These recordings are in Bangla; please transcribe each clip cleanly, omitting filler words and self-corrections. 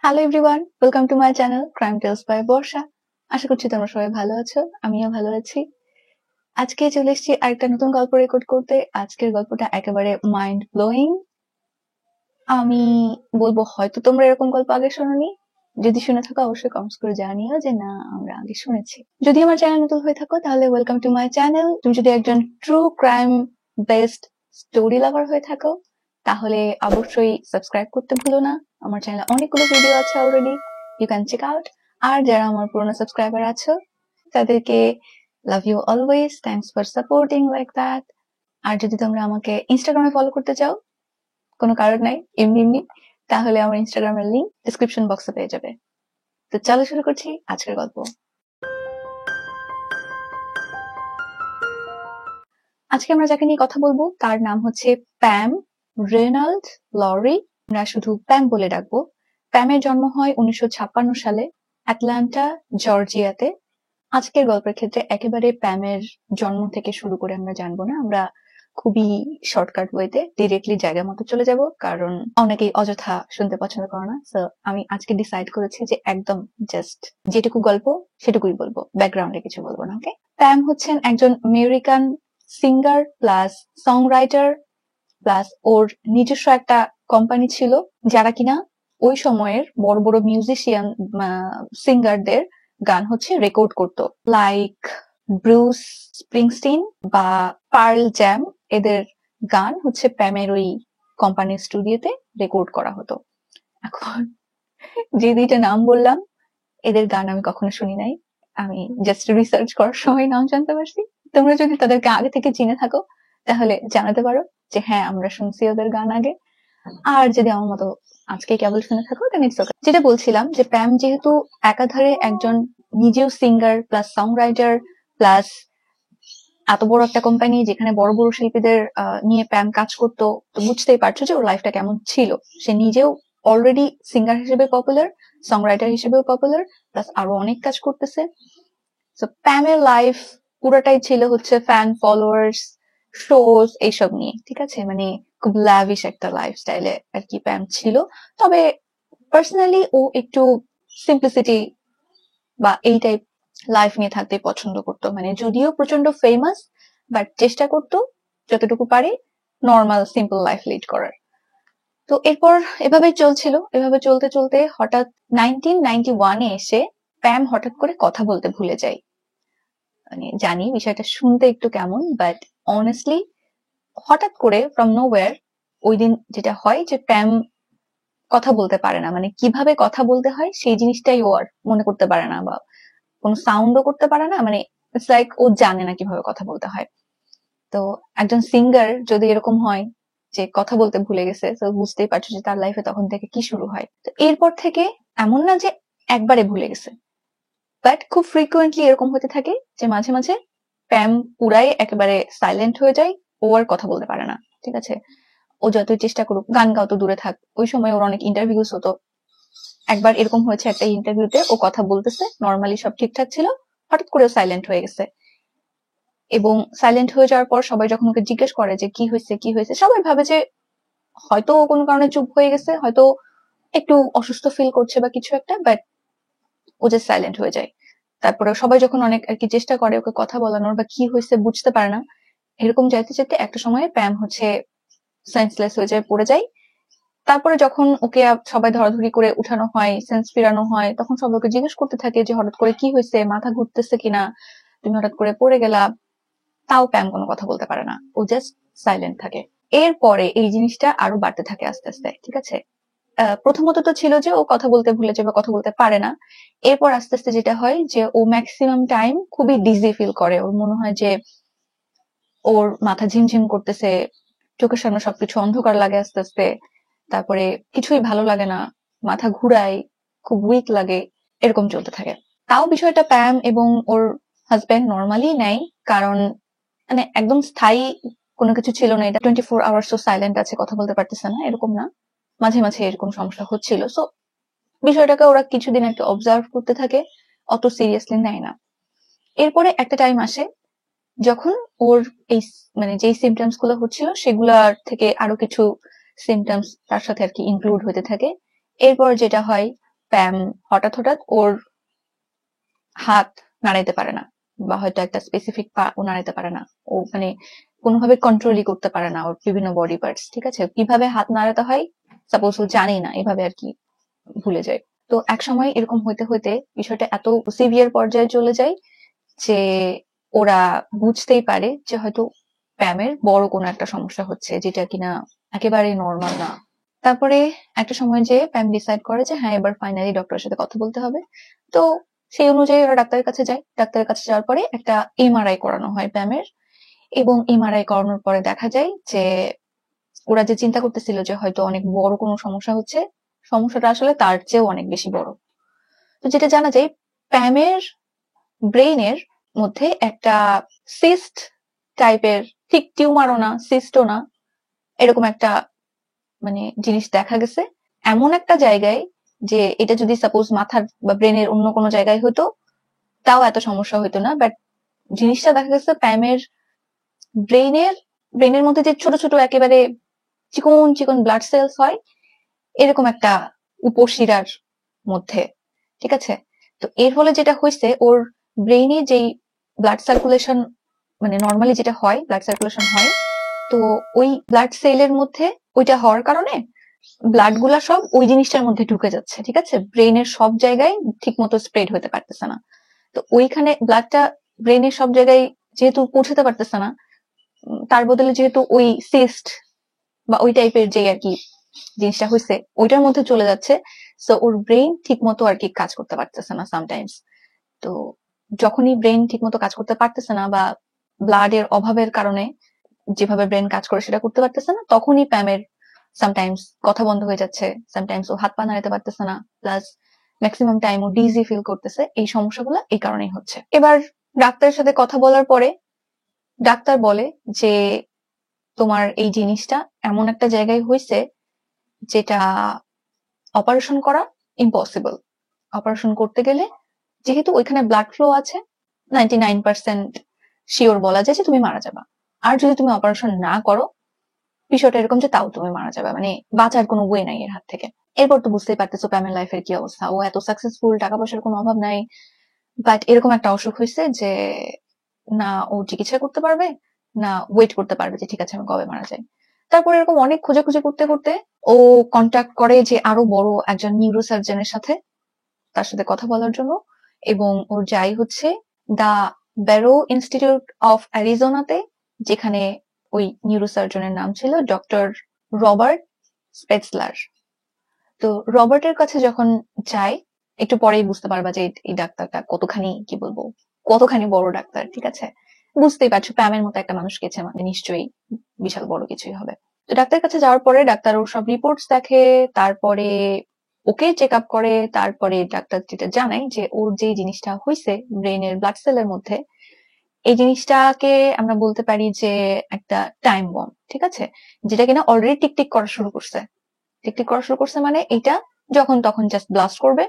Hello everyone, welcome to my channel crime tales by Barsha. আশা করছি তোমরা সবাই ভালো আছো, আমিও ভালো আছি। আজকে চলে এসেছি আরেকটা নতুন গল্প রেকর্ড করতে। আজকের গল্পটা একেবারে মাইন্ড ব্লোয়িং। আমি বলবো হয়তো তোমরা এরকম গল্প আগে শোনোনি। যদি শুনে থাকো অবশ্যই কমেন্টস করে জানিও যে না, আমরা আগে শুনেছি। যদি আমার চ্যানেল নতুন হয়ে থাকো তাহলে ওয়েলকাম টু মাই চ্যানেল। তুমি যদি একজন ট্রু ক্রাইম বেসড স্টোরি লাভার হয়ে থাকো তাহলে অবশ্যই সাবস্ক্রাইব করতে ভুলো না। আমার চ্যানেলে অনেকগুলো ভিডিও আছে already, you can check out. আর যারা আমার পুরনো সাবস্ক্রাইবার আছো তাদেরকে love you always, thanks for supporting like that. আর যদি তোমরা আমাকে ইনস্টাগ্রামে ফলো করতে চাও, কোনো কারণ নাই, এমনি এমনি, তাহলে আমার ইনস্টাগ্রামের লিংক ডিসক্রিপশন বক্সে পেয়ে যাবে। তো চলো শুরু করছি আজকের গল্প। আজকে আমরা যাকে নিয়ে কথা বলবো তার নাম হচ্ছে প্যাম রেনল্ড লরি। আমরা শুধু প্যাম বলে ডাকবো। প্যামের জন্ম হয় 1956 সালে অ্যাটলান্টা, জর্জিয়াতে। আজকের গল্পের ক্ষেত্রে একেবারে প্যামের জন্ম থেকে শুরু করে আমরা জানবো না, আমরা খুবই শর্টকাট ওয়েতে ডিরেক্টলি জায়গা মতো চলে যাব, কারণ অনেকেই অযথা শুনতে পছন্দ করে না। সো আমি আজকে ডিসাইড করেছি যে একদম জাস্ট যেটুকু গল্প সেটুকুই বলবো, ব্যাকগ্রাউন্ডে কিছু বলবো না। ওকে, প্যাম হচ্ছেন একজন American singer plus song writer plus ওর নিজস্ব একটা কোম্পানি ছিল, যারা কিনা ওই সময়ের বড় বড় মিউজিশিয়ান সিঙ্গারদের গান হচ্ছে রেকর্ড করতো, লাইক ব্রুস স্প্রিংস্টিন বা পার্ল জ্যাম। এদের গান হচ্ছে প্যামের ওই কোম্পানির স্টুডিওতে রেকর্ড করা হতো। এখন যে দুইটা নাম বললাম, এদের গান আমি কখনো শুনি নাই, আমি জাস্ট রিসার্চ করার সময় নাম জানতে পারছি। তোমরা যদি তাদেরকে আগে থেকে চিনে থাকো তাহলে জানাতে পারো যে হ্যাঁ, আমরা শুনছি ওদের গান আগে। আর যদি আমার মতো আজকে কেবল শুনে থাকো দেন ইটস ওকে। যেটা বলছিলাম যে প্যাম যেহেতু একাধারে একজন নিজেও singer plus song writer plus এত বড় একটা কোম্পানি যেখানে বড় বড় শিল্পীদের নিয়ে প্যাম কাজ করতো, তো বুঝতেই পারছো যে ওর লাইফটা কেমন ছিল। সে নিজেও অলরেডি সিঙ্গার হিসেবে পপুলার, সং রাইটার হিসেবেও পপুলার, প্লাস আরো অনেক কাজ করতেছে। তো প্যামের লাইফ পুরোটাই ছিল হচ্ছে ফ্যান ফলোয়ার্স, শোজ, এইসব নিয়ে। ঠিক আছে, মানে খুব ল্যাভিশ একটা লাইফস্টাইলে আর কি প্যাম ছিল। তবে পার্সোনালি ও একটু সিম্পলিসিটি বা এই টাইপ লাইফ নিয়ে থাকতে পছন্দ করতো। মানে যদিও প্রচন্ড ফেমাস, বাট চেষ্টা করতো যতটুকু পারে নর্মাল সিম্পল লাইফ লিড করার। তো এরপর এভাবেই চলছিল। এভাবে চলতে চলতে হঠাৎ 1991-এ এসে প্যাম হঠাৎ করে কথা বলতে ভুলে যায়। মানে জানি বিষয়টা শুনতে একটু কেমন, বাট অনেস্টলি হঠাৎ করে ফ্রম নোওয়্যার ওই দিন যেটা হয় যে প্যাম কথা বলতে পারে না, মানে কিভাবে কথা বলতে হয় সেই জিনিসটাই ও আর মনে করতে পারে না, বা কোনো সাউন্ডও করতে পারে না। মানে ইটস লাইক ও জানে না কিভাবে কথা বলতে হয়। তো একজন সিঙ্গার যদি এরকম হয় যে কথা বলতে ভুলে গেছে, তো বুঝতেই পারছো যে তার লাইফে তখন থেকে কি শুরু হয়। তো এরপর থেকে এমন না যে একবারে ভুলে গেছে, বাট খুব ফ্রিকুয়েন্টলি এরকম হতে থাকে যে মাঝে মাঝে প্যাম পুরাই একেবারে সাইলেন্ট হয়ে যায়, ও আর কথা বলতে পারে না। ঠিক আছে, ও যতই চেষ্টা করুক, গান গাও তো দূরে থাক, ওই সময় ওর অনেক ইন্টারভিউস হতো। একবার এরকম হয়েছে, একটা ইন্টারভিউতে ও কথা বলতেছে, নর্মালি সব ঠিকঠাক ছিল, হঠাৎ করে সাইলেন্ট হয়ে গেছে। এবং সাইলেন্ট হয়ে যাওয়ার পর সবাই যখন ওকে জিজ্ঞেস করে যে কি হয়েছে কি হয়েছে, সবাই ভাবে যে হয়তো ও কোনো কারণে চুপ হয়ে গেছে, হয়তো একটু অসুস্থ ফিল করছে বা কিছু একটা, বাট ও যে সাইলেন্ট হয়ে যায়। তারপরে সবাই যখন অনেক আর কি চেষ্টা করে ওকে কথা বলানোর বা কি হয়েছে বুঝতে পারে না, এরকম যাইতে যেতে একটা সময় প্যাম হচ্ছে সেন্সলেস হয়ে যায়, পড়ে যায়। তারপরে যখন ওকে সবাই ধরাধরি করে উঠানো হয়, সেন্স ফিরানো হয়, তখন সবাই ওকে জিজ্ঞেস করতে থাকে যে হঠাৎ করে কি হয়েছে, মাথা ঘুরতেছে কিনা, তুমি হঠাৎ করে পড়ে গেলা। তাও প্যাম কোনো কথা বলতে পারে না, ও জাস্ট সাইলেন্ট থাকে। এরপরে এই জিনিসটা আরো বাড়তে থাকে আস্তে আস্তে। ঠিক আছে, প্রথমত তো ছিল যে ও কথা বলতে ভুলে যায় বা কথা বলতে পারে না। এরপর আস্তে আস্তে যেটা হয় যে ও ম্যাক্সিমাম টাইম খুবই ডিজি ফিল করে, ওর মনে হয় যে ওর মাথা ঝিমঝিম করতেছে, চোখের সামনে সবকিছু অন্ধকার লাগে আস্তে আস্তে, তারপরে কিছুই ভালো লাগে না, মাথা ঘুরায়, খুব উইক লাগে, এরকম চলতে থাকে। তাও বিষয়টা প্যাম এবং ওর হাজবেন্ড নর্মালি নেয়, কারণ মানে একদম স্থায়ী কোনো কিছু ছিল না। এটা 24 আওয়ার্স তো সাইলেন্ট আছে, কথা বলতে পারতেছে না, এরকম না, মাঝে মাঝে এরকম সমস্যা হচ্ছিল। সো বিষয়টাকে ওরা কিছুদিন একটু অবজার্ভ করতে থাকে, অত সিরিয়াসলি নেয় না। এরপরে একটা টাইম আসে যখন ওর এই মানে যেই সিমটমস গুলো হচ্ছিল সেগুলার থেকে আরো কিছু সিমটমস তার সাথে আর কি ইনক্লুড হতে থাকে। এরপর যেটা হয় প্যাম হঠাৎ হঠাৎ ওর হাত নাড়াইতে পারে না, বা হয়তো একটা স্পেসিফিক পা ও নাড়াইতে পারে না, ও মানে কোনোভাবে কন্ট্রোলই করতে পারে না ওর বিভিন্ন বডি পার্টস। ঠিক আছে, কিভাবে হাত নাড়াতে হয় সাপোজ ও জানেই না, এভাবে আর কি ভুলে যায়। তো এক সময় এরকম হইতে হইতে বিষয়টা এত সিভিয়ার পর্যায়ে চলে যায় যে ওরা বুঝতেই পারে যে হয়তো প্যামের বড় কোনো একটা সমস্যা হচ্ছে, যেটা কিনা একেবারেই নর্মাল না। তারপরে একটা সময় যে প্যাম ডিসাইড করে যে হ্যাঁ এবার ফাইনালি ডক্টরের সাথে কথা বলতে হবে। তো সেই অনুযায়ী ওরা ডাক্তারের কাছে যায়। ডাক্তারের কাছে যাওয়ার পরে একটা এমআরআই করানো হয় প্যামের, এবং এমআরআই করানোর পরে দেখা যায় যে ওরা যে চিন্তা করতেছিল যে হয়তো অনেক বড় কোনো সমস্যা হচ্ছে, সমস্যাটা আসলে তার চেয়েও অনেক বেশি বড়। তো যেটা জানা যায়, প্যামের ব্রেইনের মধ্যে একটা সিস্ট টাইপের, ঠিক টিউমারও না সিস্টও না, এরকম একটা মানে জিনিস দেখা গেছে এমন একটা জায়গায় যে এটা যদি সাপোজ মাথার বা ব্রেনের অন্য কোনো জায়গায় হতো তাও এত সমস্যা হতো না, বাট জিনিসটা দেখা গেছে প্যামের ব্রেইনের ব্রেইনের মধ্যে যে ছোট ছোট একেবারে চিকন চিকন ব্লাড সেলস হয় এরকম একটা উপশিরার মধ্যে। ঠিক আছে, তো এর ফলে যেটা হয়েছে ওর ব্রেইনে যেই ব্লাড সার্কুলেশন মানে নর্মালি যেটা হয় ব্লাড সার্কুলেশন হয়, তো ওই ব্লাড সেলের মধ্যে ওইটা হওয়ার কারণে ব্লাড গুলা সব ওই জিনিসটার মধ্যে ঢুকে যাচ্ছে। ঠিক আছে, ব্রেইনের সব জায়গায় ঠিক মতো স্প্রেড হতে পারতেছে না। তো ওইখানে ব্লাডটা ব্রেইনের সব জায়গায় যেহেতু পৌঁছাতে পারতেছে না, তার বদলে যেহেতু ওই সিস্ট বা ওই টাইপের যে আর কি জিনিসটা হয়েছে ওইটার মধ্যে চলে যাচ্ছে, সো ওর ব্রেইন ঠিক মতো আর কি কাজ করতে পারতেছে না সামটাইমস। তো যখনই ব্রেইন ঠিক মতো কাজ করতে পারতেছে না বা ব্লাডের অভাবের কারণে যেভাবে ব্রেন কাজ করে সেটা করতে পারতেছে না, তখনই প্যামের সামটাইমস কথা বন্ধ হয়ে যাচ্ছে, সামটাইমস ও হাত পা নাড়াতে পারতেছে না, প্লাস ম্যাক্সিমাম টাইম ও ডিজি ফিল করতেছে। এই সমস্যাগুলো এই কারণেই হচ্ছে। এবার ডাক্তারের সাথে কথা বলার পরে ডাক্তার বলে যে তোমার এই জিনিসটা এমন একটা জায়গায় হয়েছে যেটা অপারেশন করা ইম্পসিবল। অপারেশন করতে গেলে যেহেতু ওইখানে ব্লাড ফ্লো আছে 99% শিওর বলা যায় যে তুমি মারা যাবা। আর যদি তুমি অপারেশন না করো বিষয়টা এরকম যে তাও তুমি মারা যাবে, মানে বাঁচার কোনো ওয়ে নাই এর হাত থেকে। এরপর তো বুঝতেই পারতেছো প্যামের লাইফের কি অবস্থা, ও এত সাকসেসফুল, টাকা পয়সার কোনো অভাব নাই, বাট এরকম একটা অসুখ হয়েছে যে না ও চিকিৎসা করতে পারবে না ওয়েট করতে পারবে যে ঠিক আছে আমি কবে মারা যাই। তারপর এরকম অনেক খোঁজাখুঁজি করতে করতে ও কন্ট্যাক্ট করে যে আরো বড় একজন নিউরোসার্জনের সাথে, তার সাথে কথা বলার জন্য, এবং ওর যাই হচ্ছে দা ব্যারো ইনস্টিটিউট অফ অ্যারিজোনাতে, যেখানে ওই নিউরোসার্জনের নাম ছিল ডক্টর রবার্ট স্পেটসলার। তো রবার্টের কাছে যখন যাই একটু পরেই বুঝতে পারবা যে এই ডাক্তারটা কতখানি কি বলবো কতখানি বড় ডাক্তার। ঠিক আছে, বুঝতেই পারছো প্যামের মতো একটা মানুষ গেছে মানে নিশ্চয়ই বিশাল বড় কিছুই হবে। তো ডাক্তারের কাছে যাওয়ার পরে ডাক্তার ওর সব রিপোর্টস দেখে, তারপরে ওকে চেক আপ করে, তারপরে ডাক্তার যেটা জানায় যে ওর যে জিনিসটা হয়েছে ব্রেনের ব্লাড সেলের মধ্যে, এই জিনিসটাকে আমরা বলতে পারি যে একটা টাইম বম। ঠিক আছে, যেটা কিনা অলরেডি টিকটিক করা শুরু করছে। টিকটিক করা শুরু করছে মানে এটা যখন তখন জাস্ট ব্লাস্ট করবে,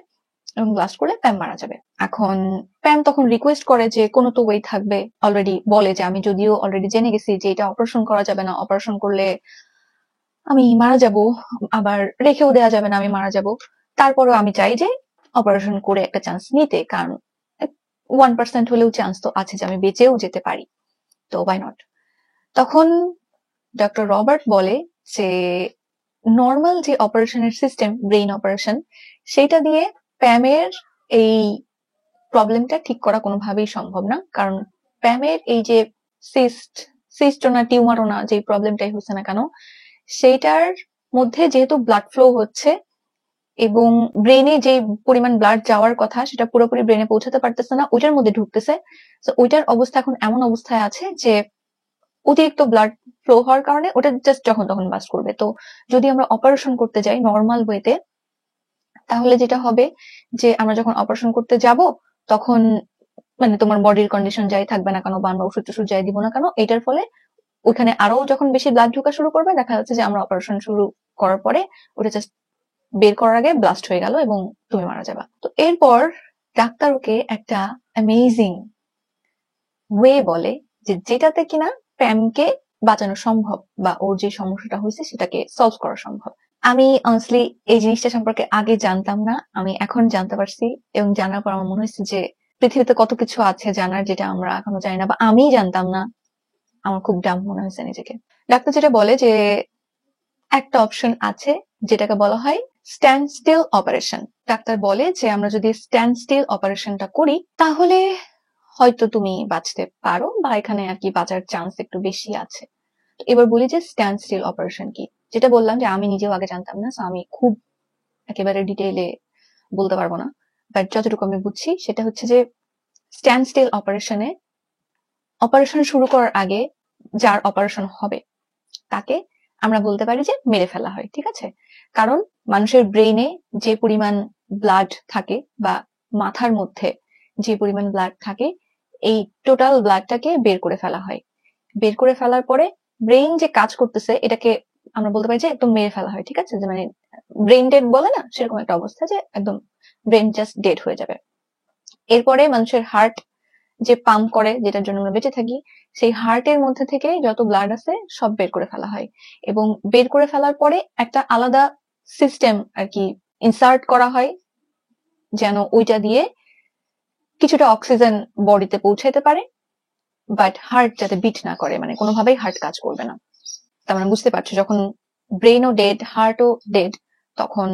এবং ব্লাস্ট করলে প্যাম মারা যাবে। এখন প্যাম তখন রিকোয়েস্ট করে যে কোনো তো ওয়ে থাকবে, অলরেডি বলে যে আমি যদিও অলরেডি জেনে গেছি যে এটা অপারেশন করা যাবে না, অপারেশন করলে আমি মারা যাব, আবার রেখেও দেওয়া যাবে না আমি মারা যাব, তারপরেও আমি চাই যে অপারেশন করে একটা চান্স নিতে, কারণ 1% হলেও চান্স তো আছে যে আমি বেঁচেও যেতে পারি, তো ওয়াই নট। তখন ডক্টর রবার্ট বলে যে নর্মাল যে অপারেশনের সিস্টেম ব্রেইন অপারেশন, সেটা দিয়ে প্যামের এই প্রবলেমটা ঠিক করা কোনোভাবেই সম্ভব না, কারণ প্যামের এই যে সিস্টও না টিউমারও না, যে প্রবলেমটাই হচ্ছে না কেন সেইটার মধ্যে যেহেতু ব্লাড ফ্লো হচ্ছে এবং ব্রেনে যে পরিমাণ ব্লাড যাওয়ার কথা সেটা পুরোপুরি ব্রেনে পৌঁছাতে পারতেছে না, ওইটার মধ্যে ঢুকতেছে। তো ওইটার অবস্থা এখন এমন অবস্থায় আছে যে অতিরিক্ত ব্লাড ফ্লো হওয়ার কারণে ওটা জাস্ট যখন তখন বাস্ট করবে। তো যদি আমরা অপারেশন করতে যাই নর্মাল ওয়েতে, তাহলে যেটা হবে যে আমরা যখন অপারেশন করতে যাব তখন মানে তোমার বডির কন্ডিশন যাই থাকবে না কেন বা আমরা ওষুধ টষুধ যাই দিব না কেন, এটার ফলে ওখানে আরো যখন বেশি ব্লাড ঢোকা শুরু করবে দেখা যাচ্ছে যে আমরা অপারেশন শুরু করার পরে ওটা জাস্ট বের করার আগে ব্লাস্ট হয়ে গেল এবং তুমি মারা যাবা। তো এরপর ডাক্তার ওকে একটা অ্যামেজিং ওয়ে বলে যে যেটাতে কিনা প্যামকে বাঁচানো সম্ভব বা ওর যে সমস্যাটা হয়েছে সেটাকে সলভ করা সম্ভব। আমি অনেস্টলি এই জিনিসটা সম্পর্কে আগে জানতাম না, আমি এখন জানতে পারছি এবং জানার পর আমার মনে হয়েছে যে পৃথিবীতে কত কিছু আছে জানার যেটা আমরা এখনো জানি না বা আমিই জানতাম না। আমার খুব ডাম্ব মনে হয়েছে নিজেকে। ডাক্তার যেটা বলে যে একটা অপশন আছে যেটাকে বলা হয় স্ট্যান্ড স্টিল অপারেশন। ডাক্তার বলে যে আমরা যদি স্ট্যান্ড স্টিল অপারেশনটা করি তাহলে হয়তো তুমি বাঁচতে পারো বা এখানে আর কি বাঁচার চান্স একটু বেশি আছে। এবার বলি যে স্ট্যান্ড স্টিল অপারেশন কি। যেটা বললাম যে আমি নিজেও আগে জানতাম না, আমি খুব একেবারে ডিটেইলে বলতে পারবো না, বাট যতটুকু আমি বুঝছি সেটা হচ্ছে যে স্ট্যান্ড স্টিল অপারেশনে অপারেশন শুরু করার আগে যার অপারেশন হবে তাকে আমরা বলতে পারি যে মেরে ফেলা হয়, ঠিক আছে? কারণ মানুষের ব্রেইনে যে পরিমাণ ব্লাড থাকে বা মাথার মধ্যে যে পরিমাণ ব্লাড থাকে এই টোটাল ব্লাডটাকে বের করে ফেলা হয়। বের করে ফেলার পরে ব্রেইন যে কাজ করতেছে এটাকে আমরা বলতে পারি যে একদম মেরে ফেলা হয়, ঠিক আছে? যে মানে ব্রেইন ডেড বলে না, সেরকম একটা অবস্থা যে একদম ব্রেইন জাস্ট ডেড হয়ে যাবে। এরপরে মানুষের হার্ট যে পাম্প করে, যেটার জন্য আমরা বেঁচে থাকি, সেই হার্টের মধ্যে থেকে যত ব্লাড আছে সব বের করে ফেলা হয় এবং বের করে ফেলার পরে একটা আলাদা সিস্টেম আর কি ইনসার্ট করা হয় যেন ওইটা দিয়ে কিছুটা অক্সিজেন বডিতে পৌঁছাইতে পারে, বাট হার্ট যাতে বিট না করে, মানে কোনোভাবেই হার্ট কাজ করবে না। তার মানে বুঝতে পারছো যখন ব্রেইনও ডেড হার্টও ডেড তখন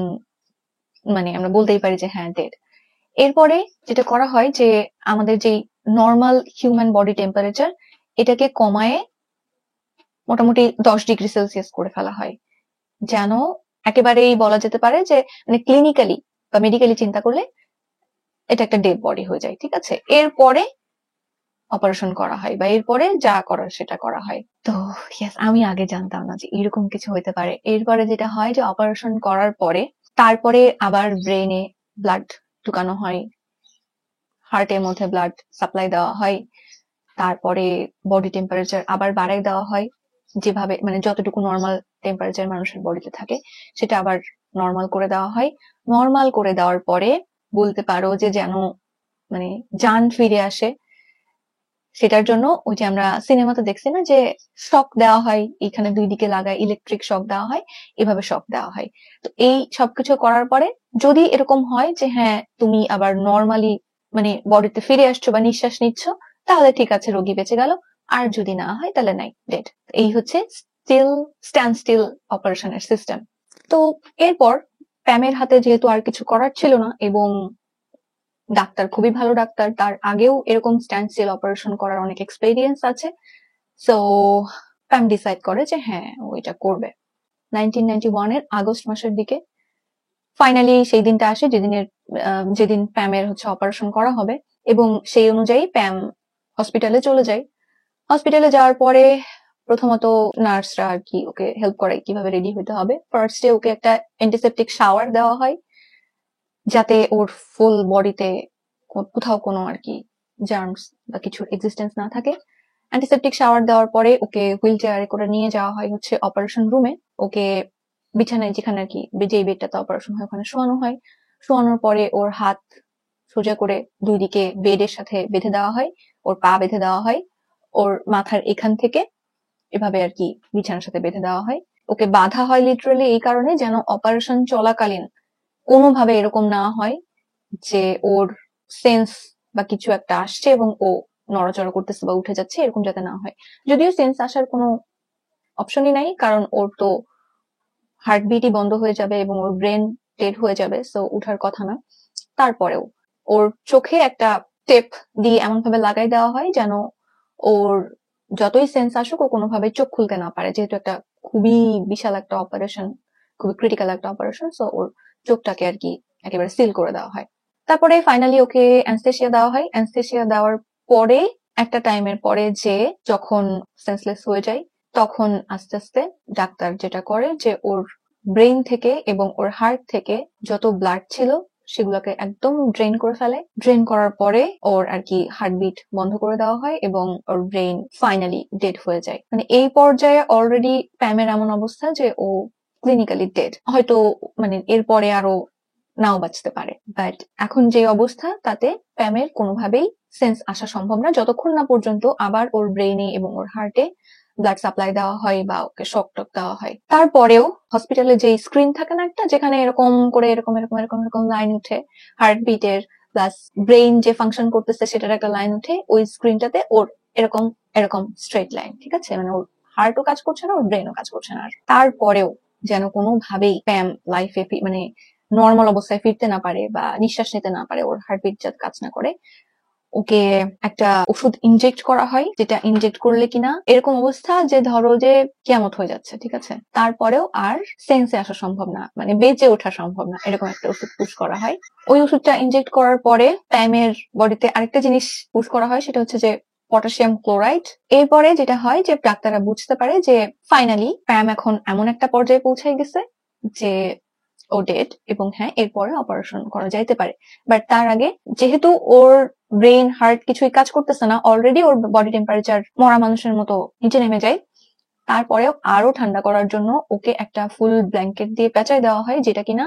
মানে আমরা বলতেই পারি যে হ্যাঁ ডেড। এরপরে যেটা করা হয় যে আমাদের যে নর্মাল হিউম্যান বডি টেম্পারেচার এটাকে কমায়ে মোটামুটি 10 ডিগ্রি সেলসিয়াস করে ফেলা হয়, যেন একেবারেই বলা যেতে পারে যে মানে ক্লিনিক্যালি বা মেডিকেলি চিন্তা করলে এটা একটা ডেড বডি হয়ে যায়, ঠিক আছে? এরপরে অপারেশন করা হয় বা এরপরে যা করার সেটা করা হয়। তো ইয়েস, আমি আগে জানতাম না যে এরকম কিছু হতে পারে। এরপরে যেটা হয় যে অপারেশন করার পরে তারপরে আবার ব্রেনে ব্লাড ঢুকানো হয়, হার্টের মধ্যে ব্লাড সাপ্লাই দেওয়া হয়, তারপরে বডি টেম্পারেচার আবার বাড়ায় দেওয়া হয়, যেভাবে মানে যতটুকু নর্মাল টেম্পারেচার মানুষের বডিতে থাকে সেটা আবার নর্মাল করে দেওয়া হয়। নর্মাল করে দেওয়ার পরে বলতে পারো যে যেন মানে জান ফিরে আসে, সেটার জন্য ওই যে আমরা সিনেমাতে দেখছি না যে শক দেওয়া হয়, এখানে 2 দিকে লাগায় ইলেকট্রিক শক দেওয়া হয়, এভাবে শক দেওয়া হয়। তো এই সবকিছু করার পরে যদি এরকম হয় যে হ্যাঁ তুমি আবার নর্মালি মানে বডিতে ফিরে আসছো বা নিঃশ্বাস নিচ্ছ তাহলে ঠিক আছে, রোগী বেঁচে গেল। আর যদি না হয় তাহলে নাই, ডেড। এই হচ্ছে স্ট্যান্ড স্টিল অপারেশনের সিস্টেম। তো এরপর প্যামের হাতে যেহেতু আর কিছু করার ছিল না এবং ডাক্তার খুবই ভালো ডাক্তার, তার আগেও এরকম স্ট্যান্ড স্টিল অপারেশন করার অনেক এক্সপেরিয়েন্স আছে, সো প্যাম ডিসাইড করে যে হ্যাঁ ও এটা করবে। 1991 এর আগস্ট মাসের দিকে ফাইনালি সেই দিনটা আসে যেদিন প্যামের হচ্ছে অপারেশন করা হবে এবং সেই অনুযায়ী প্যাম হসপিটালে চলে যায়। হসপিটালে যাওয়ার পরে প্রথমত নার্সরা আর কি ওকে হেল্প করে কিভাবে রেডি হতে হবে। ফার্স্টে ওকে একটা অ্যান্টিসেপটিক শাওয়ার দেওয়া হয় যাতে ওর ফুল বডিতে কোথাও কোনো আর কি জার্মস বা কিছুর এক্সিস্টেন্স না থাকে। অ্যান্টিসেপটিক শাওয়ার দেওয়ার পরে ওকে হুইল চেয়ারে করে নিয়ে যাওয়া হয় হচ্ছে অপারেশন রুমে। ওকে বিছানায় যেখানে আর কি যেই বেডটাতে অপারেশন হয় ওখানে শোয়ানো হয়। শোয়ানোর পরে ওর হাত সোজা করে 2 দিকে বেডের সাথে বেঁধে দেওয়া হয়, ওর পা বেঁধে দেওয়া হয়, ওর মাথার এখান থেকে এভাবে আর কি বিছানার সাথে বেঁধে দেওয়া হয়। ওকে বাঁধা হয় লিটারালি এই কারণে যেন অপারেশন চলাকালীন কোনোভাবে এরকম না হয় যে ওর সেন্স বা কিছু একটা আসছে এবং ও নড়াচড়া করতেছে বা উঠে যাচ্ছে, এরকম যাতে না হয়। যদিও সেন্স আসার কোনো অপশনই নাই, কারণ ওর তো হার্টবিটই বন্ধ হয়ে যাবে এবং ওর ব্রেন ডেড হয়ে যাবে, সো উঠার কথা না। তারপরেও ওর চোখে একটা টেপ দিয়ে এমন ভাবে লাগাই দেওয়া হয় যেন ওর যতই সেন্স আসুক ও কোনোভাবে চোখ খুলতে না পারে, যেহেতু একটা খুবই বিশাল একটা অপারেশন, খুবই ক্রিটিক্যাল একটা অপারেশন, সো ওর চোখটাকে আর কি একেবারে সিল করে দেওয়া হয়। তারপরে ফাইনালি ওকে অ্যানেস্থেসিয়া দেওয়া হয়। অ্যানেস্থেসিয়া দেওয়ার পরে একটা টাইমের পরে যে যখন সেন্সলেস হয়ে যায় তখন আস্তে আস্তে ডাক্তার যেটা করে যে ওর ব্রেইন থেকে এবং ওর হার্ট থেকে যত ব্লাড ছিল সেগুলোকে একদম ড্রেন করে ফেলে। ড্রেন করার পরে ওর আর কি হার্টবিট বন্ধ করে দেওয়া হয় এবং ওর ব্রেইন ফাইনালি ডেড হয়ে যায়। মানে এই পর্যায়ে অলরেডি প্যামের এমন অবস্থা যে ও ক্লিনিক্যালি ডেড, হয়তো মানে এরপরে আরো নাও বাঁচতে পারে, বাট এখন যে অবস্থা তাতে প্যামের কোনোভাবেই সেন্স আসা সম্ভব না যতক্ষণ না পর্যন্ত আবার ওর ব্রেইনে এবং ওর হার্টে ব্লাড সাপ্লাই দেওয়া হয় বা ওকে শক টক দেওয়া হয়। তারপরেও হসপিটালে যে স্ক্রিন থাকে না একটা, যেখানে এরকম করে এরকম এরকম এরকম এরকম লাইন উঠে, হার্টবিটের প্লাস ব্রেইন যে ফাংশন করতেছে সেটার একটা লাইন উঠে, ওই স্ক্রিনটাতে ওর এরকম এরকম স্ট্রেট লাইন, ঠিক আছে, মানে ওর হার্টও কাজ করছে না, ওর ব্রেনও কাজ করছে না। আর তারপরেও যেন কোনোভাবেই প্যাম লাইফে মানে নর্মাল অবস্থায় ফিরতে না পারে বা নিঃশ্বাস নিতে না পারে, ওর হার্টবিট যাতে কাজ না করে, ওকে একটা ওষুধ ইনজেক্ট করা হয়, যেটা ইনজেক্ট করলে কিনা এরকম অবস্থা যে ধরো যে কিয়ামত হয়ে যাচ্ছে, ঠিক আছে, তারপরেও আর সেন্সে আসা সম্ভব না, মানে বেঁচে ওঠা সম্ভব না, এরকম একটা ওষুধ পুশ করা হয়। ওই ওষুধটা ইনজেক্ট করার পরে প্যামের বডিতে আরেকটা জিনিস পুশ করা হয়, সেটা হচ্ছে যে পটাশিয়াম ক্লোরাইড। এরপরে যেটা হয় যে ডাক্তাররা বুঝতে পারে যে ফাইনালি প্যাম এখন এমন একটা পর্যায়ে পৌঁছায় গেছে যে ও ডেড, এবং হ্যাঁ এরপরে অপারেশন করা যাইতে পারে। বাট তার আগে যেহেতু ওর ব্রেন হার্ট কিছুই কাজ করতেছে না, অলরেডি ওর বডি টেম্পারেচার মরা মানুষের মতো নিচে নেমে যায়, তারপরেও আরো ঠান্ডা করার জন্য ওকে একটা ফুল ব্ল্যাঙ্কেট দিয়ে পেঁচাই দেওয়া হয়, যেটা কিনা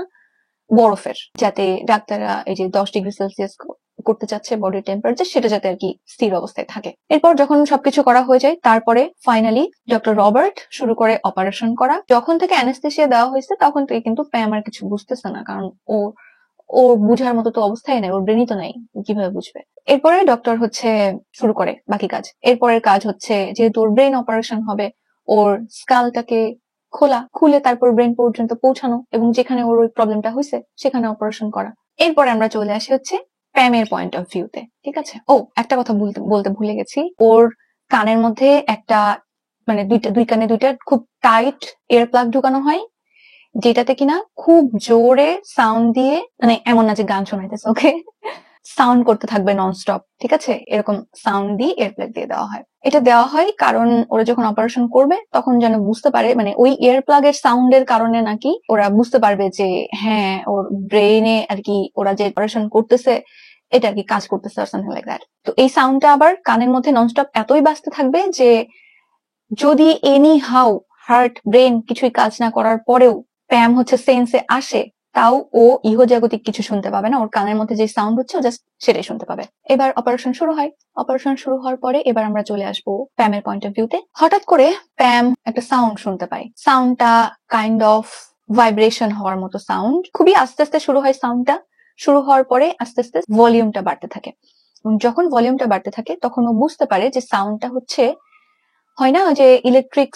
বরফের, যাতে ডাক্তাররা এই যে 10 ডিগ্রি সেলসিয়াস করতে চাচ্ছে বডি টেম্পারেচার, সেটা যাতে আর কি স্থির অবস্থায় থাকে। এরপর যখন সবকিছু করা হয়ে যায়, তারপরে ফাইনালি ডক্টর রবার্ট শুরু করে অপারেশন করা। যখন থেকে অ্যানেস্থেসিয়া দেওয়া হয়েছে তখন থেকে কিন্তু প্যাম আর কিছু বুঝতেছে না, কারণ ও বুঝার মতো তো অবস্থায় নেই, ওর ব্রেনই তো নেই, কিভাবে বুঝবে। এরপরে ডক্টর হচ্ছে শুরু করে বাকি কাজ। এরপরের কাজ হচ্ছে যেহেতু ওর ব্রেন অপারেশন হবে, ওর স্কালটাকে খুলে তারপর ব্রেন পর্যন্ত পৌঁছানো, এবং যেখানে ওর ওই প্রবলেমটা হয়েছে সেখানে অপারেশন করা। এরপরে আমরা চলে আসি হচ্ছে প্যামের পয়েন্ট অফ ভিউতে, ঠিক আছে। একটা কথা বলতে ভুলে গেছি, ওর কানের মধ্যে একটা মানে দুই কানে দুইটা খুব টাইট এয়ার প্লাগ ঢুকানো হয়, যেটাতে কিনা খুব জোরে সাউন্ড দিয়ে, মানে এমন না যে গান শোনাইতেছে, ওকে সাউন্ড করতে থাকবে ননস্টপ, ঠিক আছে, এরকম সাউন্ড দিয়ে এয়ার প্লাগ দিয়ে দেওয়া হয়। এটা দেওয়া হয় কারণ ওরা যখন অপারেশন করবে তখন যেন বুঝতে পারে, মানে ওই এয়ার প্লাগের সাউন্ডের কারণে নাকি ওরা বুঝতে পারবে যে হ্যাঁ ওর ব্রেইনে আর কি ওরা যে অপারেশন করতেছে এটা আর কি কাজ করতেছে, সামথিং লাইক দ্যাট। তো এই সাউন্ডটা আবার কানের মধ্যে ননস্টপ এতই বাজতে থাকবে যে যদি এনি হাউ হার্ট ব্রেন কিছুই কাজ না করার পরেও প্যাম হচ্ছে সেন্সে আসে, তাও ও ইহজাগতিক কিছু শুনতে পাবে না, ওর কানের মধ্যে যে সাউন্ড হচ্ছে ও জাস্ট সেটাই শুনতে পাবে। এবার অপারেশন শুরু হয়। অপারেশন শুরু হওয়ার পরে এবার আমরা চলে আসবো প্যামের পয়েন্ট অফ ভিউতে। হঠাৎ করে প্যাম একটা সাউন্ড শুনতে পায়। সাউন্ডটা কাইন্ড অফ ভাইব্রেশন হওয়ার মতো সাউন্ড, খুবই আস্তে আস্তে শুরু হয় সাউন্ডটা। শুরু হওয়ার পরে আস্তে আস্তে ভলিউমটা বাড়তে থাকে। যখন ভলিউমটা বাড়তে থাকে তখন ও বুঝতে পারে যে সাউন্ডটা হচ্ছে, হয় না ওই যে ইলেকট্রিক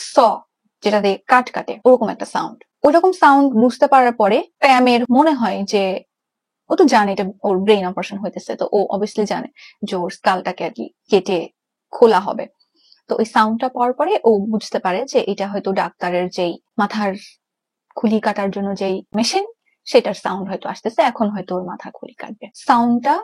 যেটা দিয়ে কাটে, ওরকম একটা সাউন্ড। ওইরকম সাউন্ড বুঝতে পারার পরে প্যামের মনে হয় যে ও তো জানে এটা ওর ব্রেন অপারেশন হইতেছে, তো ও অবভিয়াসলি জানে যে ওর স্কালটাকে আর কি কেটে খোলা হবে। তো ওই সাউন্ডটা পাওয়ার পরে ও বুঝতে পারে যে এটা হয়তো ডাক্তারের যেই মাথার খুলি কাটার জন্য যেই মেশিন, সেটার সাউন্ড হয়তো আসতেছে, এখন হয়তো ওর মাথা খুলি কাটবে। সাউন্ডটা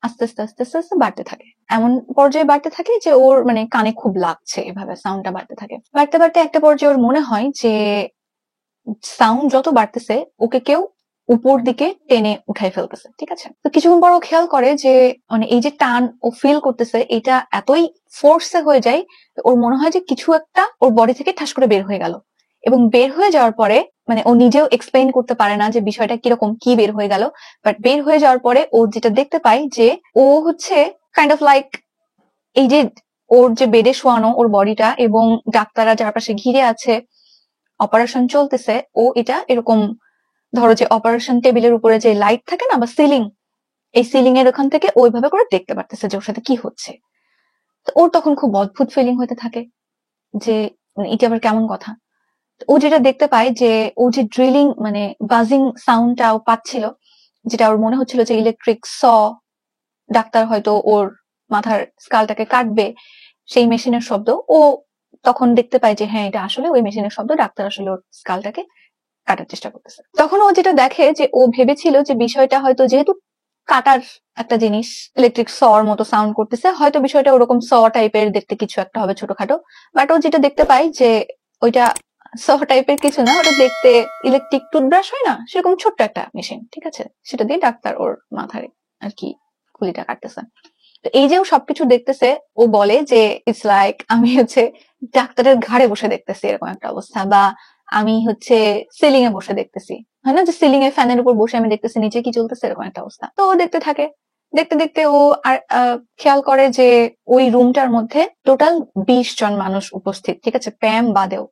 আস্তে আস্তে আস্তে আস্তে আস্তে বাড়তে থাকে, এমন পর্যায়ে বাড়তে থাকে যে ওর মানে কানে খুব লাগছে, এভাবে সাউন্ডটা বাড়তে থাকে। বাড়তে বাড়তে একটা পর্যায়ে ওর মনে হয় যে সাউন্ড যত বাড়তেছে ওকে কেউ উপর দিকে টেনে উঠাই ফেলতেছে, ঠিক আছে। তো কিছুক্ষণ পর ও খেয়াল করে যে মানে এই যে টান ও ফিল করতেছে এটা এতই ফোর্সে হয়ে যায়, ওর মনে হয় যে কিছু একটা ওর বডি থেকে ঠাস করে বের হয়ে গেল, এবং বের হয়ে যাওয়ার পরে মানে ও নিজেও এক্সপ্লেইন করতে পারে না যে বিষয়টা কিরকম, কি বের হয়ে গেল। বাট বের হয়ে যাওয়ার পরে ও যেটা দেখতে পায় যে ও হচ্ছে কাইন্ড অফ লাইক এই যে ওর যে বেডে শোয়ানো ওর বডিটা, এবং ডাক্তাররা চারপাশে ঘিরে আছে, অপারেশন চলতেছে, ও এটা এরকম ধরো যে অপারেশন টেবিলের উপরে যে লাইট থাকে না বা সিলিং, এই সিলিং এর ওখান থেকে ওইভাবে করে দেখতে পারতেছে যে ওর সাথে কি হচ্ছে। তো ওর তখন খুব অদ্ভুত ফিলিং হতে থাকে যে এটা আবার কেমন কথা। ও যেটা দেখতে পায় যে ও যে ড্রিলিং মানে বাজিং সাউন্ডটা ও পাচ্ছিল, যেটা ওর মনে হচ্ছিল যে ইলেকট্রিক ডাক্তার হয়তো ওর মাথার স্কালটাকে কাটবে, সেই মেশিনের শব্দ ও তখন দেখতে পায় যে হ্যাঁ এটা আসলে ওই মেশিনের শব্দ, ডাক্তার আসলে ওর স্কালটাকে কাটার চেষ্টা করতেছে। তখন ও যেটা দেখে যে ও ভেবেছিল যে বিষয়টা হয়তো যেহেতু কাটার একটা জিনিস ইলেকট্রিক মতো সাউন্ড করতেছে, হয়তো বিষয়টা ওরকম টাইপের দেখতে কিছু একটা হবে ছোটখাটো। বাট ও যেটা দেখতে পায় যে ওইটা টাইপের কিছু না, ওটা দেখতে ইলেকট্রিক টুথব্রাশ হয় না, সেরকম ছোট্ট একটা মেশিন, ঠিক আছে, সেটা দিয়ে ডাক্তার ওর মাথায় আর কি খুলিটা কাটতেছে। তো এই যে ও সবকিছু দেখতেছে, ও বলে যে ইটস লাইক আমি হচ্ছে ডাক্তারের ঘাড়ে বসে দেখতেছি এরকম একটা অবস্থা, বা আমি হচ্ছে সিলিং এ বসে দেখতেছি, হয় না যে সিলিং এ ফ্যানের উপর বসে আমি দেখতেছি নিচে কি চলতেছে, এরকম একটা অবস্থা। তো ও দেখতে থাকে, দেখতে দেখতে ও আর খেয়াল করে যে ওই রুমটার মধ্যে টোটাল 20 জন মানুষ উপস্থিত, ঠিক আছে, প্যাম বাদেও।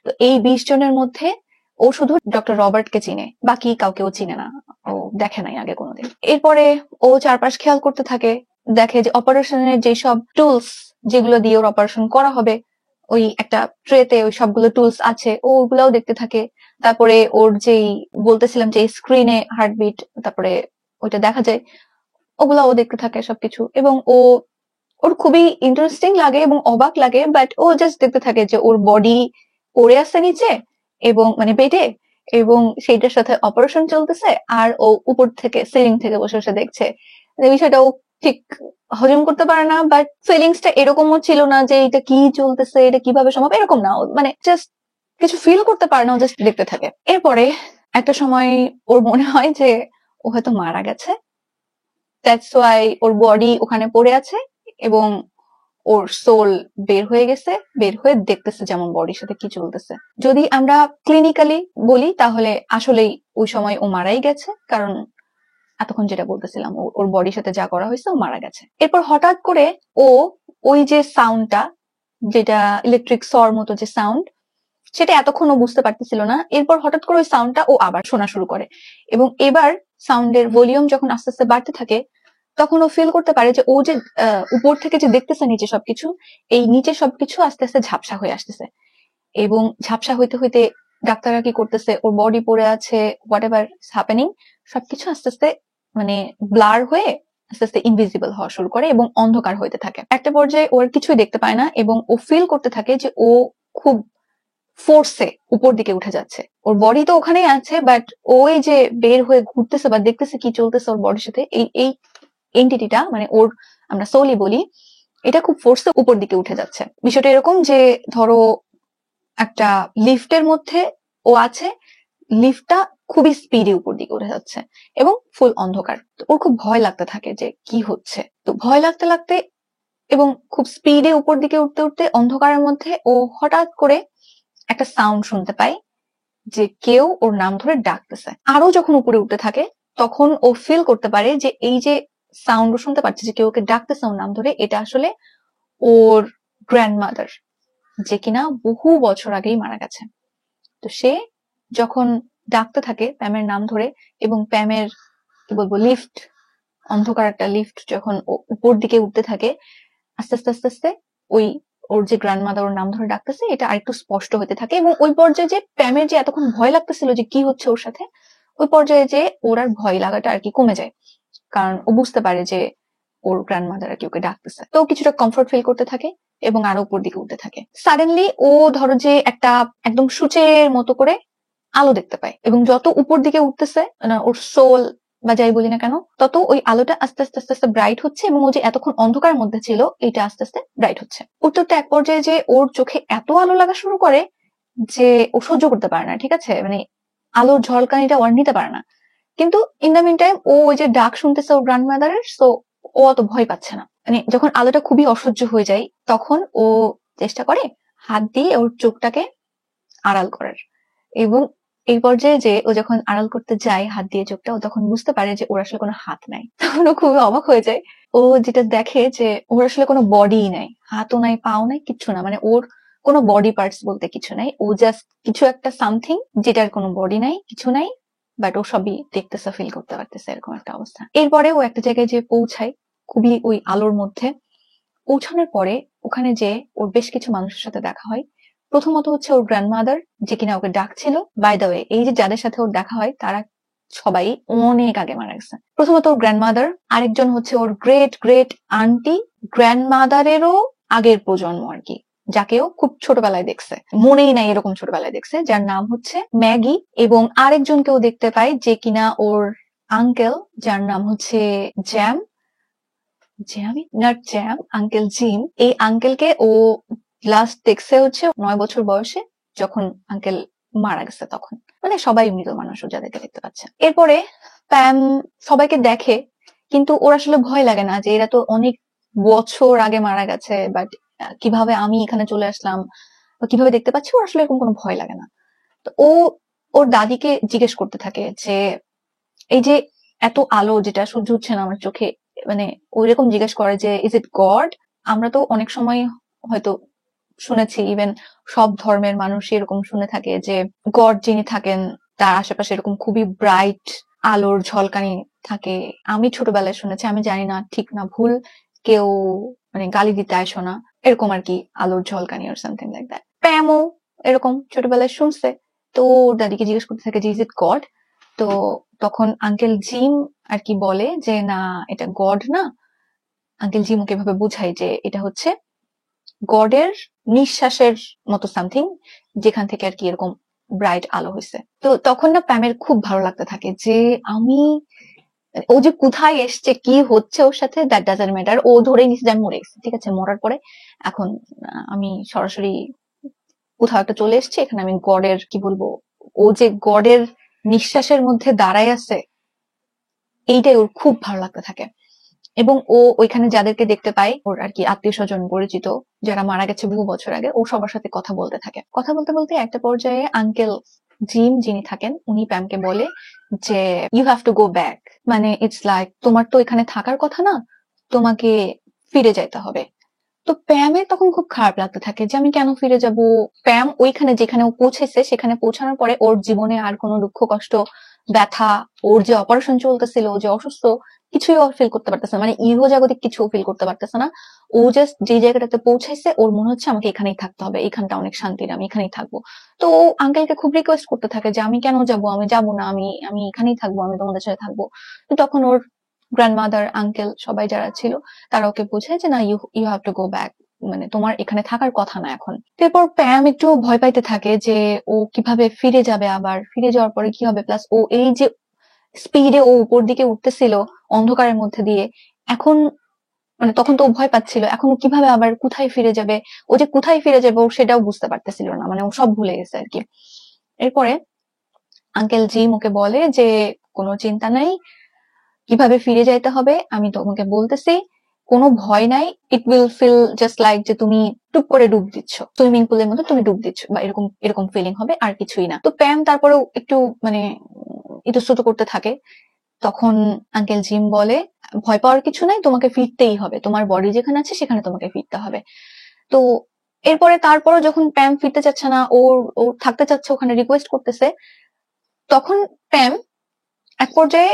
তো এই 20 জনের মধ্যে ও শুধু ডক্টর রবার্টকে চিনে, বাকি কাউকে ও চিনে না, ও দেখে নাই আগে কোনোদিন। এরপরে ও চারপাশ খেয়াল করতে থাকে, দেখে যে অপারেশনের যেসব টুলস যেগুলো দিয়ে ওর অপারেশন করা হবে, ওই একটা ট্রেতে ওই সবগুলো টুলস আছে, ও ওগুলাও দেখতে থাকে। তারপরে ওর যেই বলতেছিলাম যে স্ক্রিনে হার্টবিট, তারপরে ওইটা দেখা যায়, ওগুলা ও দেখতে থাকে সবকিছু। এবং ওর খুবই ইন্টারেস্টিং লাগে এবং অবাক লাগে, বাট ও জাস্ট দেখতে থাকে যে ওর বডি পড়ে আছে নিচে এবং মানে বেডে, এবং সেইটার সাথে অপারেশন চলতেছে, আর ও উপর থেকে সিলিং থেকে বসে বসে দেখছে। মানে বিষয়টা ও ঠিক হজম করতে পারে না, বাট ফিলিংসটা এরকমও ছিল না যে এটা কি চলতেছে, এটা কিভাবে সম্ভব, এরকম না। ও মানে জাস্ট কিছু ফিল করতে পারে না, ও জাস্ট দেখতে থাকে। এরপরে একটা সময় ওর মনে হয় যে ও হয়তো মারা গেছে, দ্যাটস ওয়াই ওর বডি ওখানে পড়ে আছে এবং ওর সোল বের হয়ে গেছে, বের হয়ে দেখতেছে যেমন বডির সাথে কি চলতেছে। যদি আমরা ক্লিনিক্যালি বলি তাহলে আসলেই ওই সময় ও মারাই গেছে, কারণ এতক্ষণ যেটা বলতেছিলাম ওর বডির সাথে যা করা হয়েছে, ও মারা গেছে। এরপর হঠাৎ করে ও ওই যে সাউন্ডটা, যেটা ইলেকট্রিক সর মতো যে সাউন্ড, সেটা এতক্ষণ ও বুঝতে পারতেছিল না। এরপর হঠাৎ করে ওই সাউন্ডটা ও আবার শোনা শুরু করে, এবং এবার সাউন্ডের ভলিউম যখন আস্তে আস্তে বাড়তে থাকে, তখন ও ফিল করতে পারে যে ও যে উপর থেকে যে দেখতেছে নিচে সবকিছু, এই নিচে সবকিছু আস্তে আস্তে ঝাপসা হয়ে আসতেছে। এবং ঝাপসা হইতে হইতে ডাক্তাররা কি করতেছে, ওর বডি পড়ে আছে, হোয়াট এভার হ্যাপেনিং, সবকিছু আস্তে আস্তে মানে ব্লার হয়ে আস্তে আস্তে ইনভিজিবল হওয়া শুরু করে এবং অন্ধকার হইতে থাকে। একটা পর্যায়ে ওর কিছুই দেখতে পায় না এবং ও ফিল করতে থাকে যে ও খুব ফোর্সে উপর দিকে উঠে যাচ্ছে। ওর বডি তো ওখানেই আছে, বাট ওই যে বের হয়ে ঘুরতেছে বা দেখতেছে কি চলতেছে ওর বডির সাথে, এই এন্টিটিটা মানে ওর আমরা সোলই বলি, এটা খুব ফোর্সে উপর দিকে উঠে যাচ্ছে। বিষয়টা এরকম যে ধরো একটা লিফটের মধ্যে ও আছে, লিফটটা খুবই স্পিডে উপর দিকে উঠে যাচ্ছে এবং ফুল অন্ধকার। তো ওর খুব ভয় লাগতে থাকে যে কি হচ্ছে। তো ভয় লাগতে লাগতে এবং খুব স্পিডে উপর দিকে উঠতে উঠতে অন্ধকারের মধ্যে ও হঠাৎ করে একটা সাউন্ড শুনতে পায় যে কেউ ওর নাম ধরে ডাকতেছে। আরো যখন উপরে উঠতে থাকে তখন ও ফিল করতে পারে যে এই যে সাউন্ড শুনতে পাচ্ছে যে কেউ ওকে ডাকতেছে ওর নাম ধরে, এটা আসলে ওর গ্র্যান্ডমাদার, যে কিনা বহু বছর আগেই মারা গেছে। তো সে যখন ডাকতে থাকে প্যামের নাম ধরে, এবং প্যামের কি বলবো লিফট, অন্ধকার একটা লিফট যখন উপর দিকে উঠতে থাকে, আস্তে আস্তে আস্তে আস্তে ওই ওর যে গ্র্যান্ডমাদার ওর নাম ধরে ডাকতেছে এটা আরেকটু স্পষ্ট হতে থাকে। এবং ওই পর্যায়ে যে প্যামের যে এতক্ষণ ভয় লাগতেছিল যে কি হচ্ছে ওর সাথে, ওই পর্যায়ে যে ওর আর ভয় লাগাটা আর কি কমে যায়, কারণ ও বুঝতে পারে যে ওর গ্র্যান্ডমাদার আর কি ওকে ডাকতেছে। তো কিছুটা কমফোর্ট ফিল করতে থাকে এবং আরো উপর দিকে উঠতে থাকে। সাডেনলি ও ধরো যে একটা একদম সূচের মতো করে আলো দেখতে পায়, এবং যত উপর দিকে উঠতেছে ওর সোল বা যাই বলি না কেন, তত ওই আলোটা আস্তে আস্তে আস্তে আস্তে ব্রাইট হচ্ছে, এবং ও যে এতক্ষণ অন্ধকারের মধ্যে ছিল এটা আস্তে আস্তে ব্রাইট হচ্ছে। উঠতে উঠতে এক পর্যায়ে যে ওর চোখে এত আলো লাগা শুরু করে যে ও সহ্য করতে পারে না, ঠিক আছে, মানে আলোর ঝলকানিটা ওর নিতে পারে না। কিন্তু ইন দ্য মিন টাইম ও ওই যে ডাক শুনতেছে ওর গ্র্যান্ডমাদারের, সো ও অত ভয় পাচ্ছে না। মানে যখন আলোটা খুবই অসহ্য হয়ে যায় তখন ও চেষ্টা করে হাত দিয়ে ওর চোখটাকে আড়াল করার, এবং এই পর্যায়ে যে ও যখন আড়াল করতে যায় হাত দিয়ে চোখটা, ও তখন বুঝতে পারে যে ওর আসলে কোনো হাত নাই। তখন ও খুবই অবাক হয়ে যায়। ও যেটা দেখে যে ওর আসলে কোনো বডি নাই, হাতও নাই, পাও নাই, কিচ্ছু না, মানে ওর কোনো বডি পার্টস বলতে কিছু নাই। ও জাস্ট কিছু একটা সামথিং যেটার কোনো বডি নাই, কিছু নাই, বাট ও সবই দেখতেছে, ফিল করতে পারতেছে, এরকম একটা অবস্থা। এরপরে ও একটা জায়গায় যে পৌঁছায় খুবই ওই আলোর মধ্যে। পৌঁছানোর পরে ওখানে যে ওর বেশ কিছু মানুষের সাথে দেখা হয়। প্রথমত হচ্ছে ওর গ্র্যান্ডমাদার, যে কিনা ওকে ডাকছিল। বাই দ্য ওয়ে, এই যে যাদের সাথে ওর দেখা হয় তারা সবাই অনেক আগে মারা গেছে। প্রথমত ওর গ্র্যান্ডমাদার, আরেকজন হচ্ছে ওর গ্রেট গ্রেট আন্টি, গ্র্যান্ডমাদারেরও আগের প্রজন্ম আর কি, যাকেও খুব ছোটবেলায় দেখছে, মনেই নাই এরকম ছোটবেলায় দেখছে, যার নাম হচ্ছে ম্যাগি। এবং আরেকজনকেও দেখতে পাই যে কিনা ওর আঙ্কেল, যার নাম হচ্ছে জ্যাম, আঙ্কেল জিম। এই আঙ্কেলকে ও লাস্ট দেখছে হচ্ছে 9 বছর বয়সে, যখন আঙ্কেল মারা গেছে তখন। মানে সবাই মৃত মানুষ যাদেরকে দেখতে পাচ্ছে। এরপরে প্যাম সবাইকে দেখে, কিন্তু ওর আসলে ভয় লাগে না যে এরা তো অনেক বছর আগে মারা গেছে, বাট কিভাবে আমি এখানে চলে আসলাম বা কিভাবে দেখতে পাচ্ছি, ওর আসলে এরকম কোনো ভয় লাগে না। তো ও ওর দাদিকে জিজ্ঞেস করতে থাকে যে এই যে এত আলো যেটা সহ্য হচ্ছে না আমার চোখে, মানে ওইরকম জিজ্ঞেস করে যে ইজ ইট গড। আমরা তো অনেক সময় হয়তো শুনেছি, ইভেন সব ধর্মের মানুষ এরকম শুনে থাকে যে গড যিনি থাকেন তার আশেপাশে এরকম খুবই ব্রাইট আলোর ঝলকানি থাকে। আমি ছোটবেলায় শুনেছি, আমি জানি না ঠিক না ভুল, কেউ মানে গালি দিতে আসো না, এরকম আর কি, আলোর ঝলকানি আর সামথিং লাইক দ্যাট। প্যামও এরকম ছোটবেলায় শুনছে। তো ওর দাদিকে জিজ্ঞেস করতে থাকে যে ইজ ইট গড। তো তখন আঙ্কেল জিম আর কি বলে যে না, এটা গড না। আঙ্কেল জিম ওকে এভাবে বুঝাই যে এটা হচ্ছে গডের নিঃশ্বাসের মতো সামথিং, যেখান থেকে আর কি এরকম ব্রাইট আলো হয়েছে। তো তখন না প্যামের খুব ভালো লাগতে থাকে যে আমি, ও যে কোথায় এসছে, কি হচ্ছে ওর সাথে, দ্যাট ডাজন্ট ম্যাটার। ও ধরে নিচ্ছে যে আমি মরে গেছি, ঠিক আছে, মরার পরে এখন আমি সরাসরি কোথাও একটা চলে এসেছি, এখানে আমি গডের কি বলবো, ও যে গডের নিঃশ্বাসের মধ্যে দাঁড়ায় আছে, এইটাই ওর খুব ভালো লাগতে থাকে। এবং ও ওইখানে যাদেরকে দেখতে পায়, ওর আর কি আত্মীয় স্বজন পরিচিত যারা মারা গেছে বহু বছর আগে, ও সবার সাথে কথা বলতে থাকে। কথা বলতে বলতে একটা পর্যায়ে আঙ্কেল জিম যিনি থাকেন উনি প্যামকে বলে যে you have to go back, মানে ইটস লাইক তোমার তো এখানে থাকার কথা না, তোমাকে ফিরে যাইতে হবে। তো প্যামের তখন খুব খারাপ লাগতে থাকে যে আমি কেন ফিরে যাব। প্যাম ওইখানে যেখানে ও পৌঁছেছে সেখানে পৌঁছানোর পরে ওর জীবনে আর কোনো দুঃখ কষ্ট ব্যথা, ওর যে অপারেশন চলতেছিল, ও যে অসুস্থ, কিছুই ও ফিল করতে পারতেছে না, মানে ইহো জাগতিক কিছু ফিল করতে পারতেছে না। ও জাস্ট যে জায়গাটাতে পৌঁছাইছে ওর মনে হচ্ছে আমাকে এখানেই থাকতে হবে, এখানটা অনেক শান্তির, আমি এখানেই থাকবো। তো ও আঙ্কেলকে খুব রিকোয়েস্ট করতে থাকে যে আমি কেন যাব, আমি যাবো না, আমি আমি এখানেই থাকবো, আমি তোমাদের সাথে থাকবো। তো তখন ওর গ্র্যান্ডমাদার আঙ্কেল সবাই যারা ছিল তারা ওকে বোঝায় যে না, you you have to go back, মানে তোমার এখানে থাকার কথা না এখন। এরপর প্যাম একটু ভয় পাইতে থাকে যে ও কিভাবে ফিরে যাবে, আবার ফিরে যাওয়ার পরে কি হবে, প্লাস ও এই যে স্পিডে ও উপর দিকে উঠতেছিল অন্ধকারের মধ্যে দিয়ে, এখন মানে তখন তো ও ভয় পাচ্ছিল, এখন ও কিভাবে আবার কোথায় ফিরে যাবে, ও যে কোথায় ফিরে যাবে ও সেটাও বুঝতে পারতেছিল না, মানে ও সব ভুলে গেছে আর কি। এরপরে আঙ্কেল জিম ওকে বলে যে কোনো চিন্তা নাই, কিভাবে ফিরে যাইতে হবে আমি তোমাকে বলতেছি, কোনো ভয় নাই, it will feel just like যে তুমি টুপ করে ডুব দিচ্ছ, সুইমিং পুলের মতো তুমি ডুব দিচ্ছ, বা এরকম এরকম ফিলিং হবে, আর কিছুই না। তো প্যাম তারপরেও একটু মানে ইতস্তত করতে থাকে। তখন আঙ্কেল জিম বলে ভয় পাওয়ার কিছু নাই, তোমাকে ফিরতেই হবে, তোমার বডি যেখানে আছে সেখানে তোমাকে ফিরতে হবে। তো এরপরে তারপরও যখন প্যাম ফিরতে চাচ্ছে না, ওর ও থাকতে চাচ্ছে ওখানে, রিকোয়েস্ট করতেছে, তখন প্যাম এক পর্যায়ে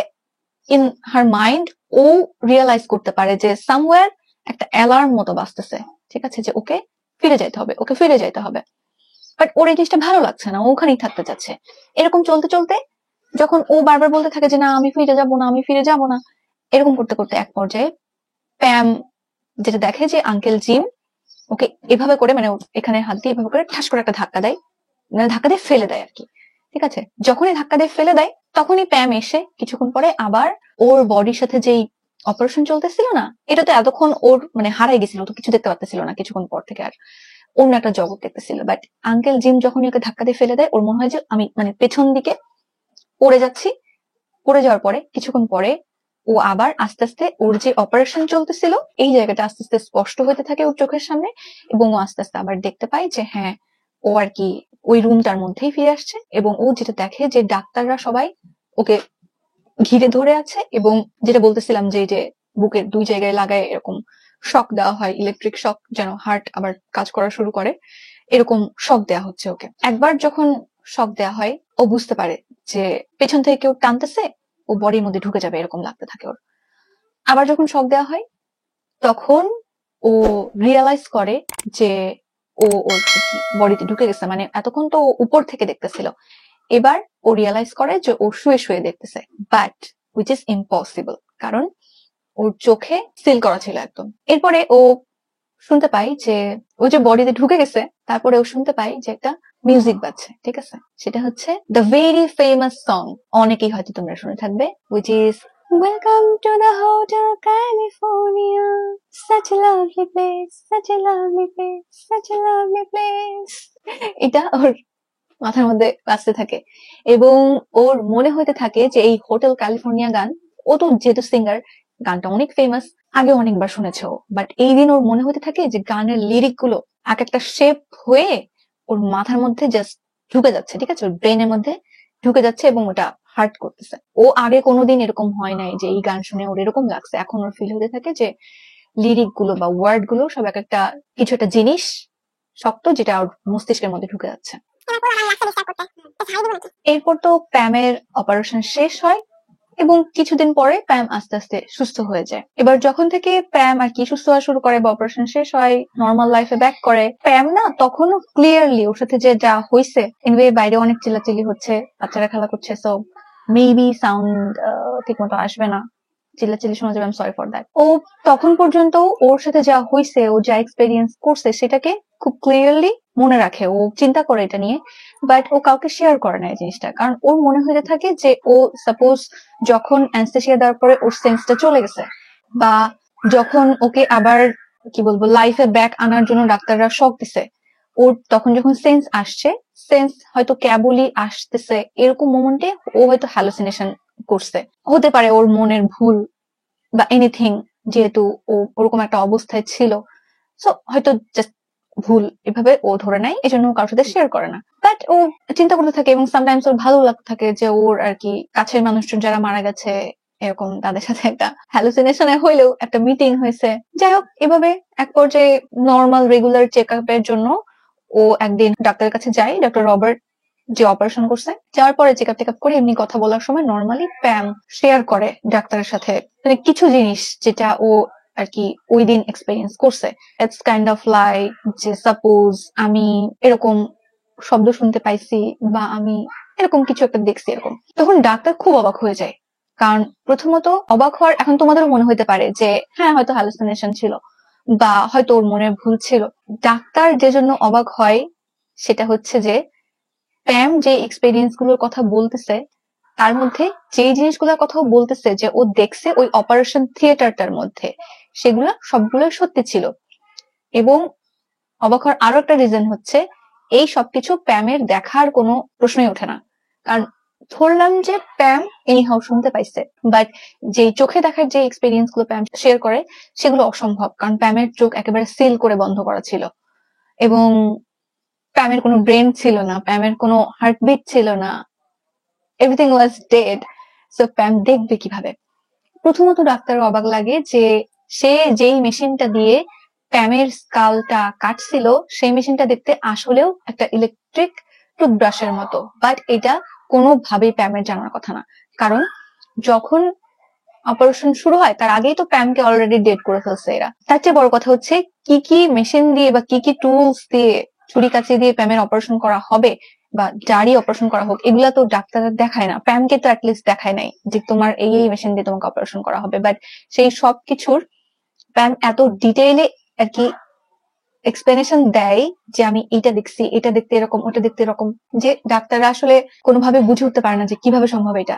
ইন হার মাইন্ড ও রিয়েলাইজ করতে পারে যে সামওয়্যার একটা অ্যালার্ম মতো বাজতেছে, ঠিক আছে, যে ওকে ফিরে যাইতে হবে, ওকে ফিরে যাইতে হবে। বাট ওর এই জিনিসটা ভালো লাগছে না, ও ওখানেই থাকতে চাচ্ছে। এরকম চলতে চলতে যখন ও বারবার বলতে থাকে যে না আমি ফিরে যাব না, আমি ফিরে যাব না, এরকম করতে করতে এক পর্যায়ে প্যাম যেটা দেখে যে আঙ্কেল জিম ওকে এভাবে করে, মানে এখানে হাত দিয়ে এভাবে করে ঠাস করে একটা ধাক্কা দেয়, মানে ধাক্কা দিয়ে ফেলে দেয় আর কি। ঠিক আছে, যখনই ধাক্কা দিয়ে ফেলে দেয় তখনই প্যাম এসে কিছুক্ষণ পরে আবার ওর বডির সাথে যেই অপারেশন চলতেছিল না, এটা তো এতক্ষণ ওর মানে হারাই গেছিল, তো কিছু দেখতে পারতেছিল না, কিছুক্ষণ পর থেকে আর অন্য একটা জগৎ দেখতেছিল। বাট আঙ্কেল জিম যখনই ওকে ধাক্কা দিয়ে ফেলে দেয় ওর মনে হয় যে আমি মানে পেছন দিকে পড়ে যাচ্ছি। পড়ে যাওয়ার পরে কিছুক্ষণ পরে ও আবার আস্তে আস্তে ওর যে অপারেশন চলতেছিল এই জায়গাটা আস্তে আস্তে স্পষ্ট হতে থাকে ওর চোখের সামনে, এবং ও আস্তে আস্তে আবার দেখতে পায় যে হ্যাঁ, ও আর কি ওই রুমটার মধ্যেই ফিরে আসছে। এবং ও যেটা দেখে যে ডাক্তাররা সবাই ওকে ঘিরে ধরে আছে, এবং যেটা বলতেছিলাম যে যে বুকের দুই জায়গায় লাগায় এরকম শক দেওয়া হয়, ইলেকট্রিক শক, যেন হার্ট আবার কাজ করা শুরু করে, এরকম শক দেওয়া হচ্ছে ওকে। একবার যখন শক দেওয়া হয় ও বুঝতে পারে যে পেছন থেকে কেউ টানতেছে, ও বডির মধ্যে ঢুকে যাবে এরকম লাগতে থাকে ওর। আবার যখন শক দেওয়া হয় তখন ও রিয়েলাইজ করে যে ও ওর বডিতে ঢুকে গেছে, মানে এতক্ষণ তো উপর থেকে দেখতেছিল, এবার ও রিয়েলাইজ করে যে ও শুয়ে শুয়ে দেখতেছে, বাট হুইচ ইজ ইম্পসিবল, কারণ ওর চোখে সিল করা ছিল একদম। এরপরে ও শুনতে পাই যে ও যে বডিতে ঢুকে গেছে, তারপরে ও শুনতে পাই যে একটা মিউজিক বাজছে, ঠিক আছে, সেটা হচ্ছে দ্য ভেরি ফেমাস সং, অনেকেই হয়তো তোমরা শুনে থাকবে, which is welcome to the hotel California, such a lovely place, such a lovely place, such a lovely place। এটা ওর মাথার মধ্যে বাজতে থাকে, এবং ওর মনে হইতে থাকে যে এই হোটেল ক্যালিফোর্নিয়া গান, ও তো যেহেতু সিঙ্গার, গানটা অনেক ফেমাস, আগে অনেকবার শুনেছে ও, বাট এই দিন ওর মনে হইতে থাকে যে গানের লিরিক গুলো এক একটা শেপ হয়ে ওর মাথার মধ্যে জাস্ট ঢুকে যাচ্ছে, ঠিক আছে, ওর ব্রেনের মধ্যে ঢুকে যাচ্ছে, এবং ওটা হার্ট করতেছে। ও আগে কোনোদিন এরকম হয় নাই যে এই গান শুনে ওর এরকম লাগছে। এখন ওর ফিল হতে থাকে যে লিরিক গুলো বা ওয়ার্ড গুলো সব এক একটা কিছু একটা জিনিস শক্ত, যেটা ওর মস্তিষ্কের মধ্যে ঢুকে যাচ্ছে। এরপর তো প্যামের অপারেশন শেষ হয় এবং কিছুদিন পরে প্যাম আস্তে আস্তে সুস্থ হয়ে যায়। এবার যখন থেকে প্যাম আর কি সুস্থ হওয়া শুরু করে বা অপারেশন শেষ হয়, নর্মাল লাইফে ব্যাক করে, প্যাম না তখনও ক্লিয়ারলি ওর সাথে যে যা হয়েছে, এনিওয়ে বাইরে অনেক চিল্লাচিল্লি হচ্ছে, বাচ্চারা খেলা করছে, সো মেবি সাউন্ড ঠিক মতো আসবে না, চিল্লাচিল্লি শোনা যাবে, I am sorry for that. ও তখন পর্যন্ত ওর সাথে যা হয়েছে, ও যা এক্সপেরিয়েন্স করছে সেটাকে খুব ক্লিয়ারলি মনে রাখে, ও চিন্তা করে এটা নিয়ে, বাট ও কাউকে শেয়ার করে না এই জিনিসটা। কারণ ওর মনে হতে থাকে যে ও সাপোজ যখন অ্যানেস্থেসিয়া দেওয়ার পরে ওর সেন্সটা চলে গেছে, বা যখন ওকে আবার কি বলবো লাইফে ব্যাক আনার জন্য ডাক্তাররা শক দিছে, ওর তখন যখন সেন্স আসছে, সেন্স হয়তো কেবলই আসতেছে, এরকম মোমেন্টে ও হয়তো হ্যালুসিনেশন করছে। হতে পারে ওর মনের ভুল বা এনিথিং, যেহেতু ও ওরকম একটা অবস্থায় ছিল, সো হয়তো জাস্ট ভুল এভাবে ও ধরে নেয়, এই জন্য কারোর সাথে শেয়ার করে না। বাট ও চিন্তা করতে থাকে এবং সামটাইমস ওর ভালো লাগতে থাকে যে ওর আর কি কাছের মানুষজন যারা মারা গেছে এরকম তাদের সাথে একটা হ্যালুসিনেশন হইলেও একটা মিটিং হয়েছে। যাই হোক, এভাবে এক পর্যায়ে নর্মাল রেগুলার চেক আপের জন্য ও একদিন ডাক্তারের কাছে যায়, ডক্টর রবার্ট যে অপারেশন করছে। যাওয়ার পরে চেক আপ করে এমনি কথা বলার সময় নর্মালি প্যাম শেয়ার করে ডাক্তারের সাথে মানে কিছু জিনিস যেটা ও আর কি ওই দিন এক্সপেরিয়েন্স করছে। ইটস কাইন্ড অফ লাইক যে সাপোজ আমি এরকম শব্দ শুনতে পাইছি বা আমি এরকম কিছু একটা দেখছি এরকম। তখন ডাক্তার খুব অবাক হয়ে যায়, কারণ প্রথমত অবাক হওয়ার, এখন তোমাদের মনে হইতে পারে যে হ্যাঁ হয়তো হ্যালুসিনেশন ছিল বা হয়তো ওর মনে ভুল ছিল। ডাক্তার যে জন্য অবাক হয় সেটা হচ্ছে যে প্যাম যে এক্সপেরিয়েন্স গুলোর কথা বলতেছে তার মধ্যে যে জিনিসগুলোর কথা বলতেছে যে ও দেখছে ওই অপারেশন থিয়েটারটার মধ্যে, সেগুলা সবগুলো সত্যি ছিল। এবং অবাক হওয়ার আরো একটা রিজন হচ্ছে এই সবকিছু প্যামের দেখার কোনো প্রশ্নই ওঠে না, কারণ ধরলাম যে প্যাম এনিহাউ শুনতে পাইছে, বাট যে চোখে দেখার যে এক্সপেরিয়েন্স গুলো প্যাম শেয়ার করে সেগুলো অসম্ভব, কারণ প্যামের চোখ একেবারে সিল করে বন্ধ করা ছিল এবং প্যামের কোনো ব্রেন ছিল না, প্যামের কোনো হার্টবিট ছিল না, এভরিথিং ওয়াজ ডেড। সো প্যাম দেখবে কিভাবে? প্রথমত ডাক্তার অবাক লাগে যে সে যেই মেশিনটা দিয়ে প্যামের স্কালটা কাটছিল সেই মেশিনটা দেখতে আসলেও একটা ইলেকট্রিক টুথব্রাশের মতো, বাট এটা কোনোভাবেই প্যামের জানার কথা না, কারণ যখন অপারেশন শুরু হয় তার আগেই তো প্যামকে অলরেডি ডেড করে ফেলছে এরা। তার চেয়ে বড় কথা হচ্ছে কি কি মেশিন দিয়ে বা কি কি টুলস দিয়ে, ছুরি কাঁচি দিয়ে প্যামের অপারেশন করা হবে বা যারই অপারেশন করা হোক, এগুলা তো ডাক্তার দেখায় না, প্যামকে তো অ্যাটলিস্ট দেখায় নাই যে তোমার এই মেশিন দিয়ে তোমাকে অপারেশন করা হবে। বাট সেই সব কিছুর প্যাম এত ডিটেইলে আর কি এক্সপ্লেনেশন দেয় যে আমি এটা দেখছি, এটা দেখতে এরকম, ওটা দেখতে এরকম, যে ডাক্তাররা আসলে কোনোভাবে বুঝে উঠতে পারে না যে কিভাবে সম্ভব এটা,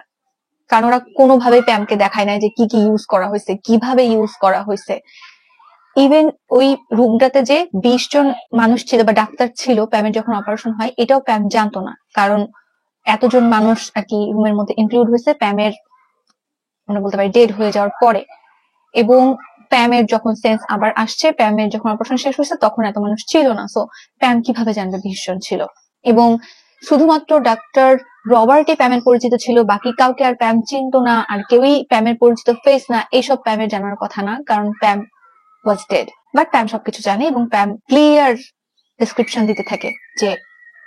কারণ ওরা কোনোভাবে প্যামকে দেখায় নাই যে কি কি ইউজ করা হয়েছে, কিভাবে ইউজ করা হয়েছে। ইভেন ওই রুমটাতে যে 20 জন মানুষ ছিল বা ডাক্তার ছিল প্যামের যখন অপারেশন হয়, এটাও প্যাম জানতো না, কারণ এতজন মানুষ আর কি রুমের মধ্যে ইনক্লুড হয়েছে প্যামের মানে বলতে পারি ডেড হয়ে যাওয়ার পরে। এবং প্যামের যখন সেন্স আবার আসছে, প্যামের যখন অপারেশন শেষ হয়েছে তখন এত মানুষ ছিল না, সো প্যাম কিভাবে জানবে 20 জন ছিল। এবং শুধুমাত্র ডাক্তার রবার্টই প্যামের পরিচিত ছিল, বাকি কাউকে আর প্যাম চিনতো না, আর কেউই প্যামের পরিচিত ফেস না, এইসব প্যামের জানার কথা না, কারণ প্যাম ওয়াজ ডেড। বাট প্যাম সবকিছু জানে এবং প্যাম ক্লিয়ার ডেসক্রিপশন দিতে থাকে যে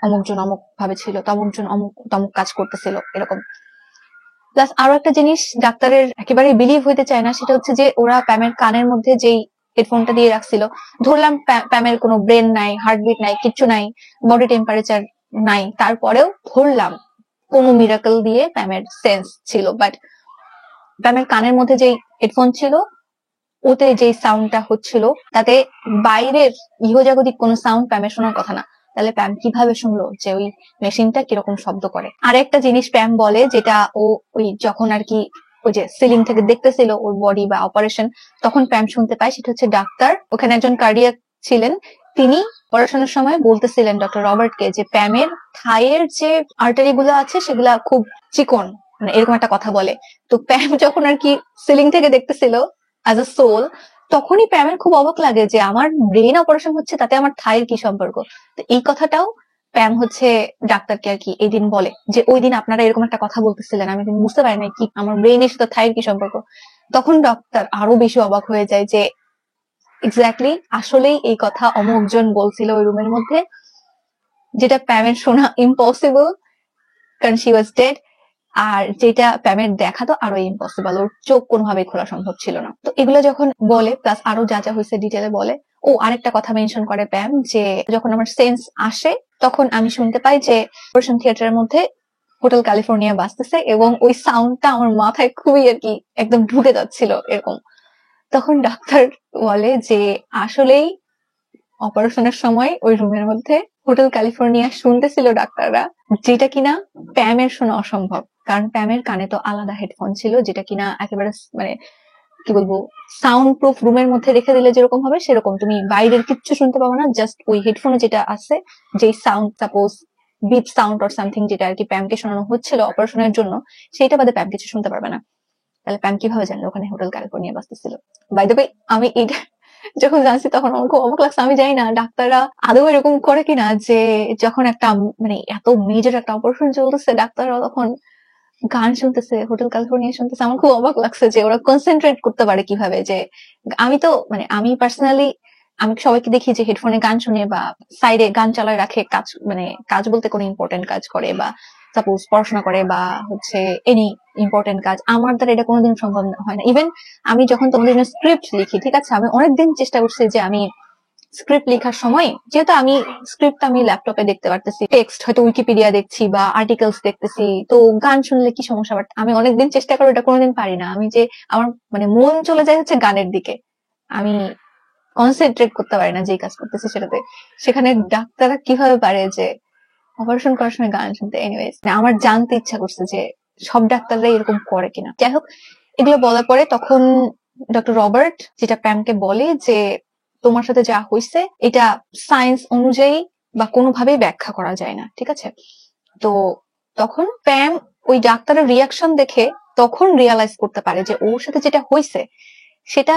অমুকজন অমুক ভাবে ছিল, তমুকজন অমুক তমুক কাজ করতেছিল এরকম। প্লাস আরো একটা জিনিস ডাক্তারের একেবারে বিলিভ হইতে চায় না, সেটা হচ্ছে যে ওরা প্যামের কানের মধ্যে যেই হেডফোনটা দিয়ে রাখছিল, ধরলাম প্যামের কোনো ব্রেন নাই, হার্টবিট নাই, কিচ্ছু নাই, বডি টেম্পারেচার নাই, তারপরেও ধরলাম কোনো মিরাকল দিয়ে প্যামের সেন্স ছিল, বাট প্যামের কানের মধ্যে যেই হেডফোন ছিল ওতে যে সাউন্ডটা হচ্ছিল তাতে বাইরের ইহজাগতিক কোনো সাউন্ড প্যামের শোনার কথা না, তাহলে প্যাম কিভাবে শুনলো যে ওই মেশিনটা কিরকম শব্দ করে? আরেকটা জিনিস প্যাম বলে, যেটা ও ওই যখন আর কি ওই যে সিলিং থেকে দেখতেছিল ওর বডি বা অপারেশন, তখন প্যাম শুনতে পায়, সেটা হচ্ছে ডাক্তার, ওখানে একজন কার্ডিয়াক ছিলেন, তিনি অপারেশনের সময় বলতেছিলেন ডক্টর রবার্টকে যে প্যামের থাইয়ের যে আর্টারি গুলো আছে সেগুলা খুব চিকন, মানে এরকম একটা কথা বলে। তো প্যাম যখন আর কি সিলিং থেকে দেখতেছিল অ্যাজ আ সোল, তখনই প্যামের খুব অবাক লাগে যে আমার ব্রেন অপারেশন হচ্ছে, তাতে আমার থাইয়ের কি সম্পর্ক? তো এই কথাটাও প্যাম হচ্ছে ডাক্তারকে আর কি এই দিন বলে যে ওই দিন আপনারা এরকম একটা কথা বলতেছিলেন, আমি কিন্তু বুঝতে পারি না কি আমার ব্রেনের সাথে থাইয়ের কি সম্পর্ক। তখন ডক্টর আরো বেশি অবাক হয়ে যায় যে এক্স্যাক্টলি আসলেই এই কথা অমুক জন বলছিল ওই রুমের মধ্যে, যেটা প্যামের শোনা ইম্পসিবল কারণ শি ওয়াজ ডেড, আর যেটা প্যামের দেখা তো আরো ইম্পসিবল, ওর চোখ কোনোভাবেই খোলা সম্ভব ছিল না। তো এগুলো যখন বলে প্লাস আরো যা যা হয়েছে ডিটেলে বলে, ও আরেকটা কথা মেনশন করে প্যাম যে যখন আমার সেন্স আসে তখন আমি শুনতে পাই যে অপারেশন থিয়েটারের মধ্যে হোটেল ক্যালিফোর্নিয়া বাজতেছে এবং ওই সাউন্ডটা আমার মাথায় খুবই আর কি একদম ঢুকে যাচ্ছিল এরকম। তখন ডাক্তার বলে যে আসলেই অপারেশনের সময় ওই রুমের মধ্যে হোটেল ক্যালিফোর্নিয়া শুনতেছিল ডাক্তাররা, যেটা কিনা প্যামের শোনা অসম্ভব, কারণ প্যামের কানে তো আলাদা হেডফোন ছিল যেটা কিনা একেবারে মানে কি বলবো সাউন্ড প্রুফ রুমের মধ্যে রেখে দিলে যেরকম হবে সেরকম, তুমি বাইরের কিচ্ছু শুনতে পাবো না, জাস্ট ওই হেডফোনে যেটা আছে যেই sound suppose beep sound or something যেটা আর কি প্যামকে শোনানো হচ্ছিল অপারেশনের জন্য, সেটা বাদে প্যাম কিছু শুনতে পারবে না। তাহলে প্যাম কিভাবে জানলো ওখানে হোটেল ক্যালিফোর্নিয়া বাজতেছিল? বাই দ্য ওয়ে আমি এটা যখন জানছি তখন আমার খুব অবাক লাগছে। আমি জানি না ডাক্তাররা আদৌ এরকম করে কিনা যে যখন একটা মানে এত মেজর একটা অপারেশন চলতেছে ডাক্তাররা তখন গান শুনতেছে, হোটেল ক্যালিফোর্নিয়া শুনতেছে। আমার খুব অবাক লাগছে যে ওরা কনসেন্ট্রেট করতে পারে কিভাবে। যে আমি তো মানে আমি পার্সোনালি আমি সবাইকে দেখি যে হেডফোনে গান শুনে বা সাইডে গান চালায় রাখে, কাজ মানে কাজ বলতে কোনো ইম্পর্টেন্ট কাজ করে বা সাপোজ পড়াশোনা করে বা হচ্ছে এনি ইম্পর্টেন্ট কাজ। আমার দ্বারা এটা কোনোদিন সম্ভব হয় না। ইভেন আমি যখন তোমাদের জন্য স্ক্রিপ্ট লিখি, ঠিক আছে, আমি অনেকদিন চেষ্টা করছি যে আমি স্ক্রিপ্ট লেখার সময় যেহেতু আমি স্ক্রিপ্ট আমি ল্যাপটপে দেখতে পারতেছি, টেক্সট হয়তো উইকিপিডিয়া দেখছি বা আর্টিকেলস দেখতেছি, তো গান শুনলে কি সমস্যা? বাট আমি অনেকদিন চেষ্টা করি, এটা কোনোদিন পারি না। আমি যে আমার মানে মন চলে যায় হচ্ছে গানের দিকে, আমি কনসেন্ট্রেট করতে পারি না যেই কাজ করতেছি সেটাতে। সেখানে ডাক্তাররা কিভাবে পারে যে অপারেশন করার সময় গান শুনতে? এনিওয়েজ আমার জানতে ইচ্ছা করছে যে সব ডাক্তাররা এরকম করে কিনা। যাই হোক, এগুলো বলার পরে তখন ডক্টর রবার্ট যেটা প্যামকে বলে যে তোমার সাথে যা হয়েছে এটা সায়েন্স অনুযায়ী বা কোনোভাবেই ব্যাখ্যা করা যায় না, ঠিক আছে? তো তখন প্যাম ওই ডাক্তারের রিয়াকশন দেখে তখন রিয়ালাইজ করতে পারে যে ওর সাথে যেটা হয়েছে সেটা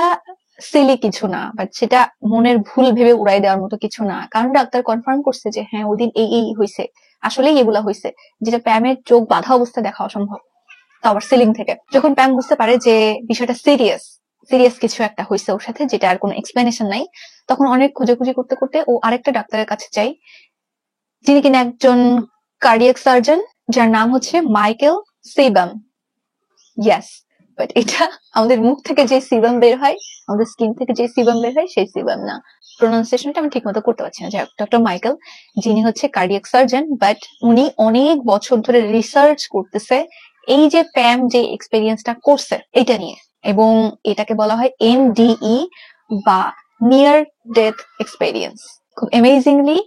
সিলি কিছু না, বাট সেটা মনের ভুল ভেবে উড়াই দেওয়ার মতো কিছু না, কারণ ডাক্তার কনফার্ম করছে যে হ্যাঁ ওই দিন এই হয়েছে, আসলেই এগুলা হয়েছে, যেটা প্যামের চোখ বাঁধা অবস্থায় দেখা অসম্ভব, তো আবার সিলিং থেকে। যখন প্যাম বুঝতে পারে যে বিষয়টা সিরিয়াস সিরিয়াস কিছু একটা হয়েছে ওর সাথে যেটা আর কোনো এক্সপ্লেনেশন নাই, তখন অনেক খোঁজাখুঁজি করতে করতে ও আরেকটা ডাক্তারের কাছে যায় যিনি কিনা একজন কার্ডিয়াক সার্জন, যার নাম হচ্ছে মাইকেল সিবাম। ইয়েস, বাট এটা আমাদের মুখ থেকে যে সিবাম বের হয়, আমাদের স্কিন থেকে যে সিবাম বের হয় সেই সিবাম না। প্রোনাউন্সিয়েশনটা আমি ঠিক মতো করতে পারছি না। যাই হোক, ডক্টর মাইকেল যিনি হচ্ছে কার্ডিয়াক সার্জন, বাট উনি অনেক বছর ধরে রিসার্চ করতেছে এই যে প্যাম যে এক্সপেরিয়েন্সটা করছে এটা নিয়ে, এবং এটাকে বলা হয় এমডিই বা নিয়ার ডেথ এক্সপেরিয়েন্স। খুব অ্যামেজিংলি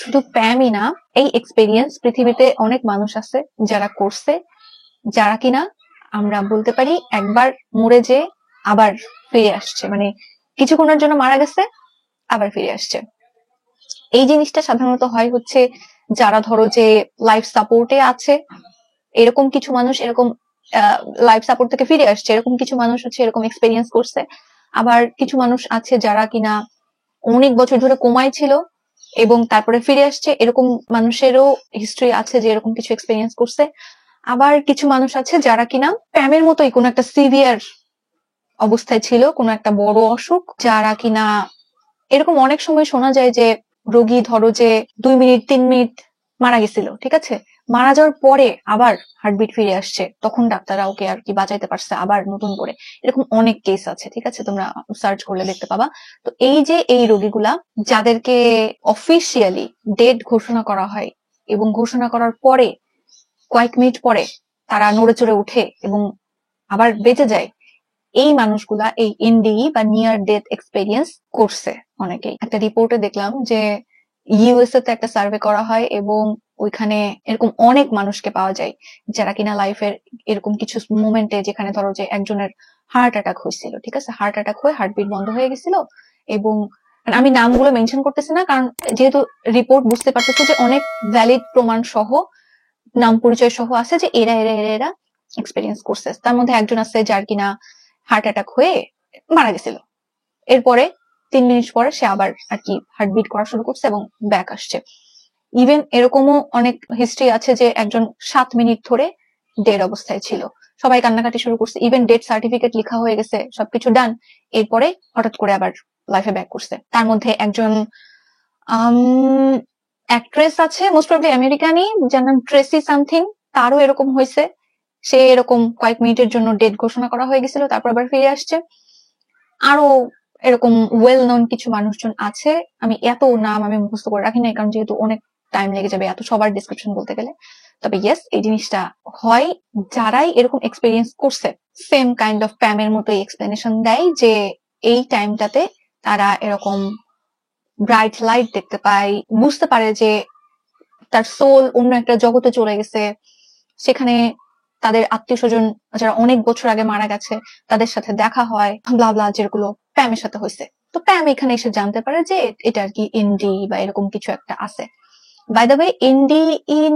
শুধু প্যামই না, এই এক্সপেরিয়েন্স পৃথিবীতে অনেক মানুষ আছে যারা করছে, যারা কিনা আমরা বলতে পারি একবার মরে যে আবার ফিরে আসছে, মানে কিছুক্ষণের জন্য মারা গেছে আবার ফিরে আসছে। এই জিনিসটা সাধারণত হয় হচ্ছে যারা ধরো যে লাইফ সাপোর্টে আছে, এরকম কিছু মানুষ এরকম লাইফ সাপোর্ট থেকে ফিরে আসছে, এরকম কিছু মানুষ হচ্ছে এরকম এক্সপেরিয়েন্স করছে। আবার কিছু মানুষ আছে যারা কিনা অনেক বছর ধরে কোমায় ছিল এবং তারপরে ফিরে আসছে, এরকম মানুষেরও হিস্ট্রি আছে যে এরকম কিছু এক্সপেরিয়েন্স করছে। আবার কিছু মানুষ আছে যারা কিনা প্যামের মতোই কোনো একটা সিভিয়ার অবস্থায় ছিল, কোনো একটা বড় অসুখ, যারা কিনা এরকম অনেক সময় শোনা যায় যে রোগী ধরো যে 2 মিনিট 3 মিনিট মারা গেছিল, ঠিক আছে, মারা যাওয়ার পরে আবার হার্টবিট ফিরে আসছে, তখন ডাক্তাররা ওকে আর কি বাঁচাইতে পারছে আবার নতুন করে। এরকম অনেক কেস আছে, ঠিক আছে, তোমরা সার্চ করলে দেখতে পাবা। তো এই যে এই রোগীগুলা যাদেরকে অফিসিয়ালি ডেড ঘোষণা করা হয় এবং ঘোষণা করার পরে কয়েক মিনিট পরে তারা নড়ে চড়ে উঠে এবং আবার বেঁচে যায়, এই মানুষগুলা এই এনডিই বা নিয়ার ডেথ এক্সপেরিয়েন্স করছে অনেকেই। একটা রিপোর্টে দেখলাম যে ইউএসএ তে একটা সার্ভে করা হয় এবং ওইখানে এরকম অনেক মানুষকে পাওয়া যায় যারা কিনা লাইফের এরকম কিছু মোমেন্টে, যেখানে ধরো যে একজনের হার্ট অ্যাটাক হয়েছিল, ঠিক আছে, হার্ট অ্যাটাক হয়ে হার্টবিট বন্ধ হয়ে গেছিল, এবং আমি নামগুলো মেনশন করতেছি না কারণ যেহেতু রিপোর্ট বুঝতে পারতেছে যে অনেক ভ্যালিড প্রমাণ সহ নাম পরিচয় সহ আছে যে এরা এরা এরা এরা এক্সপেরিয়েন্স করছে। তার মধ্যে একজন আছে যার কিনা হার্ট অ্যাটাক হয়ে মারা গেছিল, এরপরে 3 মিনিট পরে সে আবার আর কি হার্টবিট করা শুরু করছে এবং ব্যাক আসছে। ইভেন এরকমও অনেক হিস্ট্রি আছে যে একজন 7 মিনিট ধরে ডেড অবস্থায় ছিল, সবাই কান্নাকাটি শুরু করছে, ইভেন ডেথ সার্টিফিকেট লেখা হয়ে গেছে, সবকিছু ডান, এরপরে হঠাৎ করে আবার লাইফে ব্যাক করছে। তার মধ্যে একজন অ্যাক্ট্রেস আছে, মোস্ট প্রবাবলি আমেরিকানই, যার নাম ট্রেসি সামথিং, তারও এরকম হয়েছে, সে এরকম কয়েক মিনিটের জন্য ডেড ঘোষণা করা হয়ে গেছিল, তারপর আবার ফিরে আসছে। আরো এরকম ওয়েল নোন কিছু মানুষজন আছে, আমি এত নাম আমি মুখস্থ করে রাখি না, কারণ যেহেতু অনেক টাইম লেগে যাবে এত সবার ডিসক্রিপশন বলতে গেলে। তবে ইয়েস, এই জিনিসটা হয়, যারাই এরকম এক্সপেরিয়েন্স করছে সেম কাইন্ড অফ প্যামের মতোই এক্সপ্লেনেশন দেয় যে এই টাইমটাতে তারা এরকম ব্রাইট লাইট দেখতে পায়, বুঝতে পারে যে তার সোল অন্য একটা জগতে চলে গেছে, সেখানে তাদের আত্মীয় স্বজন যারা অনেক বছর আগে মারা গেছে তাদের সাথে দেখা হয়, ব্লা ব্লা, যেগুলো প্যামের সাথে হয়েছে। তো প্যাম এখানে এসে জানতে পারে যে এটা আর কি এনডি বা এরকম কিছু একটা আছে। বাই দ্য ওয়ে, এনডি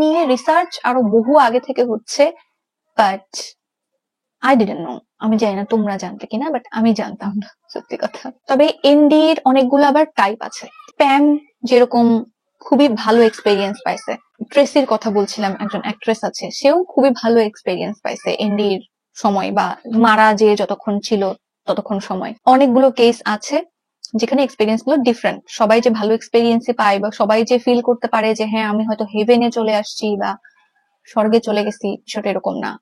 নিয়ে রিসার্চ আরো বহু আগে থেকে হচ্ছে, বাট আই ডিডন্ট নো, আমি জানি না তোমরা জানতে কিনা, বাট আমি জানতাম না সত্যি কথা। তবে এনডির অনেকগুলো আবার টাইপ আছে। প্যাম যেরকম খুবই ভালো এক্সপেরিয়েন্স পাইছে, ট্রেসির কথা বলছিলাম, একজন অ্যাক্ট্রেস আছে, সেও খুবই ভালো এক্সপেরিয়েন্স পাইছে এনডির সময় বা মারা যে যতক্ষণ ছিল ততক্ষণ সময়। অনেকগুলো কেস আছে যেখানে এক্সপেরিয়েন্স গুলো ডিফারেন্ট, সবাই যে ভালো এক্সপেরিয়েন্সই পায় বা সবাই যে ফিল করতে পারে যে হ্যাঁ আমি হয়তো হেভেনে চলে আসছি বা স্বর্গে চলে গেছি, সেটা এরকম না।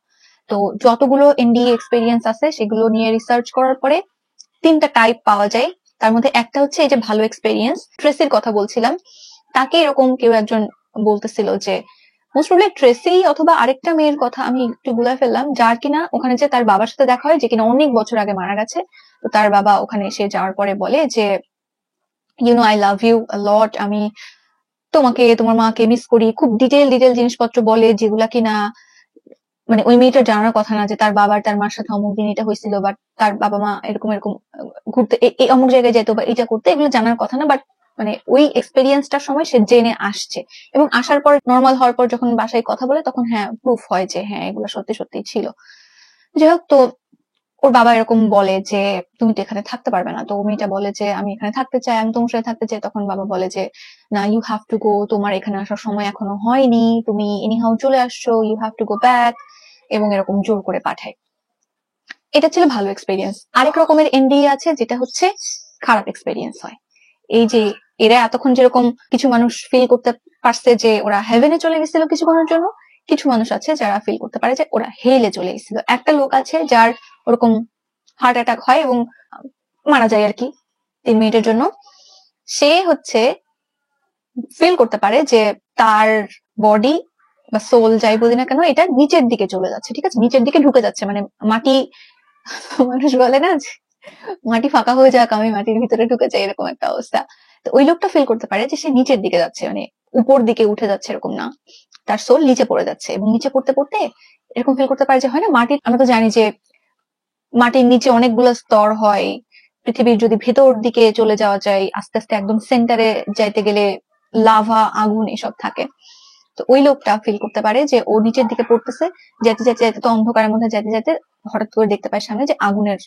তো যতগুলো এনডি এক্সপেরিয়েন্স আছে সেগুলো নিয়ে রিসার্চ করার পরে 3টা টাইপ পাওয়া যায়। তার মধ্যে একটা হচ্ছে এই যে ভালো এক্সপেরিয়েন্স, ট্রেসির কথা বলছিলাম, তাকে এরকম কেউ একজন বলতেছিল যে মোস্ট প্রবাবলি ট্রেসি অথবা আরেকটা মেয়ের কথা আমি একটু গুলায় ফেললাম, যার কিনা ওখানে যে তার বাবার সাথে দেখা হয়, যে কিনা অনেক বছর আগে মারা গেছে। তো তার বাবা ওখানে এসে যাওয়ার পরে বলে যে আই লাভ ইউ লট, আমি তোমাকে তোমার মাকে মিস করি, খুব ডিটেল জিনিসপত্র বলে যেগুলা কিনা মানে ওই মেয়েটার জানার কথা না, যে তার বাবার তার মার সাথে অমুক দিন এটা হয়েছিল, বাট তার বাবা মা এরকম এরকম ঘুরতে এই অমুক জায়গায় যেত বা এটা করতে, এগুলো জানার কথা না, বাট মানে ওই এক্সপেরিয়েন্সটার সময় সে জেনে আসছে, এবং আসার পর নর্মাল হওয়ার পর যখন বাসায় কথা বলে তখন হ্যাঁ প্রুফ হয় যে হ্যাঁ এগুলো সত্যি সত্যি ছিল। যাই হোক, তো ওর বাবা এরকম বলে যে তুমি তো এখানে থাকতে পারবে না, তো মেয়েটা বলে যে আমি এখানে থাকতে চাই, আমি তোমার সাথে থাকতে চাই। তখন বাবা বলে যে না, ইউ হ্যাভ টু গো, তোমার এখানে আসার সময় এখনো হয়নি, তুমি এনিহাউ চলে আসছো, you have to go back, এবং এরকম জোর করে পাঠায়। এটা ছিল ভালো এক্সপেরিয়েন্স। আরেক রকমের এনডি আছে যেটা হচ্ছে খারাপ এক্সপেরিয়েন্স হয়। এই যে এরা এতক্ষণ যেরকম কিছু মানুষ ফিল করতে পারছে যে ওরা হেভেনে চলে গেছিল কিছুক্ষণের জন্য, কিছু মানুষ আছে যারা ফিল করতে পারে যে ওরা হেলে চলে গেছিল। একটা লোক আছে যার ওরকম হার্ট অ্যাটাক হয় এবং মারা যায় আর কি 3 মিনিটের জন্য। সে হচ্ছে ফিল করতে পারে যে তার বডি বা সোল যাই বলি না কেন, এটা নিচের দিকে চলে যাচ্ছে, ঠিক আছে, নিচের দিকে ঢুকে যাচ্ছে, মানে মাটি, মানুষ বলে না যে মাটি ফাঁকা হয়ে যাক আমি মাটির ভিতরে ঢুকে যাই, এরকম একটা অবস্থা। তো ওই লোকটা ফিল করতে পারে যে সে নিচের দিকে যাচ্ছে, মানে উপর দিকে উঠে যাচ্ছে এরকম না, তার সোল নিচে পড়ে যাচ্ছে, এবং নিচে পড়তে পড়তে এরকম ফিল করতে পারে যে হয় না মাটির, আমরা তো জানি যে মাটির নিচে অনেকগুলো স্তর হয়, পৃথিবীর যদি ভেতর দিকে চলে যাওয়া যায় আস্তে আস্তে একদম সেন্টারে যাইতে গেলে লাভা আগুন এসব থাকে। তো ওই লোকটা ফিল করতে পারে যে ও নিচের দিকে পড়তেছে, যেতে যেতে যেতে, তো অন্ধকারের মধ্যে যেতে যেতে হঠাৎ করে দেখতে পায় সামনে যে আগুনের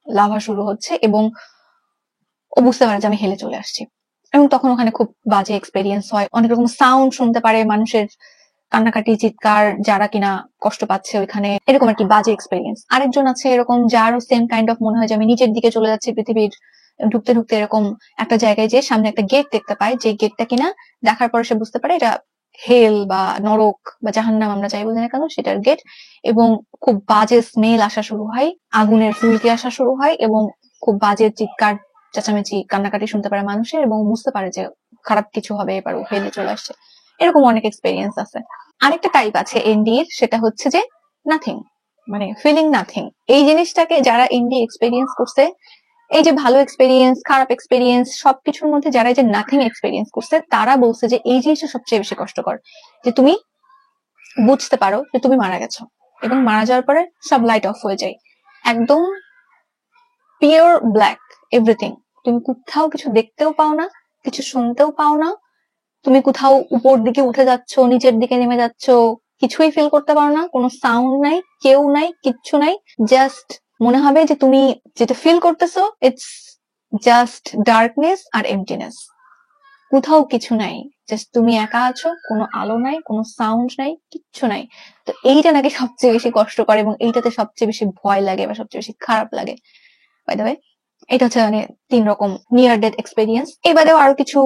লাভা শুরু হচ্ছে, এবং ও বুঝতে পারে যে আমি হেলে চলে আসছি। এবং তখন ওখানে খুব বাজে এক্সপেরিয়েন্স হয়, অনেক রকম সাউন্ড শুনতে পারে, মানুষের কান্নাকাটি, চিৎকার, যারা কিনা কষ্ট পাচ্ছে ওইখানে, এরকম আর কি বাজে এক্সপেরিয়েন্স। আরেকজন আছে এরকম যারও সেম কাইন্ড অফ মনে হয় যে আমি নিচের দিকে চলে যাচ্ছি পৃথিবীর, ঢুকতে ঢুকতে এরকম একটা জায়গায় যে সামনে একটা গেট দেখতে পায়, যে গেটটা কিনা দেখার পরে সে বুঝতে পারে এটা হেল বা নরক বা জাহান্নাম, আমরা যাই বলি না কেন, সেটার গেট। এবং খুব বাজে স্মেল আসা শুরু হয়, আগুনের ফুলকি আসা শুরু হয়, এবং খুব বাজে চিৎকার, চেঁচামেচি, কান্নাকাটি শুনতে পারে মানুষের, এবং বুঝতে পারে যে খারাপ কিছু হবে, এবার ও হেলে চলে আসছে। এরকম অনেক এক্সপেরিয়েন্স আছে। আরেকটা টাইপ আছে এনডির, সেটা হচ্ছে যে নাথিং, মানে ফিলিং নাথিং। এই জিনিসটাকে যারা এনডি এক্সপেরিয়েন্স করছে, এই যে ভালো এক্সপেরিয়েন্স, খারাপ এক্সপেরিয়েন্স, সবকিছুর মধ্যে যারা এই যে নাথিং এক্সপেরিয়েন্স করছে, তারা বলছে যে এই জিনিসটা সবচেয়ে বেশি কষ্টকর, যে তুমি বুঝতে পারো যে তুমি মারা গেছো, এবং মারা যাওয়ার পরে সব লাইট অফ হয়ে যায়, একদম পিওর ব্ল্যাক এভরিথিং, তুমি কোথাও কিছু দেখতেও পাও না, কিছু শুনতেও পাও না, তুমি কোথাও উপর দিকে উঠে যাচ্ছ, নিচের দিকে নেমে যাচ্ছ, কিছুই ফিল করতে পারো না, কোনো সাউন্ড নাই, কেউ নাই, কিচ্ছু নাই, জাস্ট মনে হবে যে তুমি যেটা ফিল করতেছো ইটস জাস্ট ডার্কনেস আর এমটিনেস। কোথাও কিছু নাই, জাস্ট তুমি একা আছো, কোনো আলো নাই, কোনো সাউন্ড নাই, কিচ্ছু নাই। তো এইটা নাকি সবচেয়ে বেশি কষ্টকর এবং এইটাতে সবচেয়ে বেশি ভয় লাগে বা সবচেয়ে বেশি খারাপ লাগে। বাই দ্য ওয়ে, এটা হচ্ছে মানে 3 রকম নিয়ার ডেথ এক্সপেরিয়েন্স। এবারেও আরো কিছু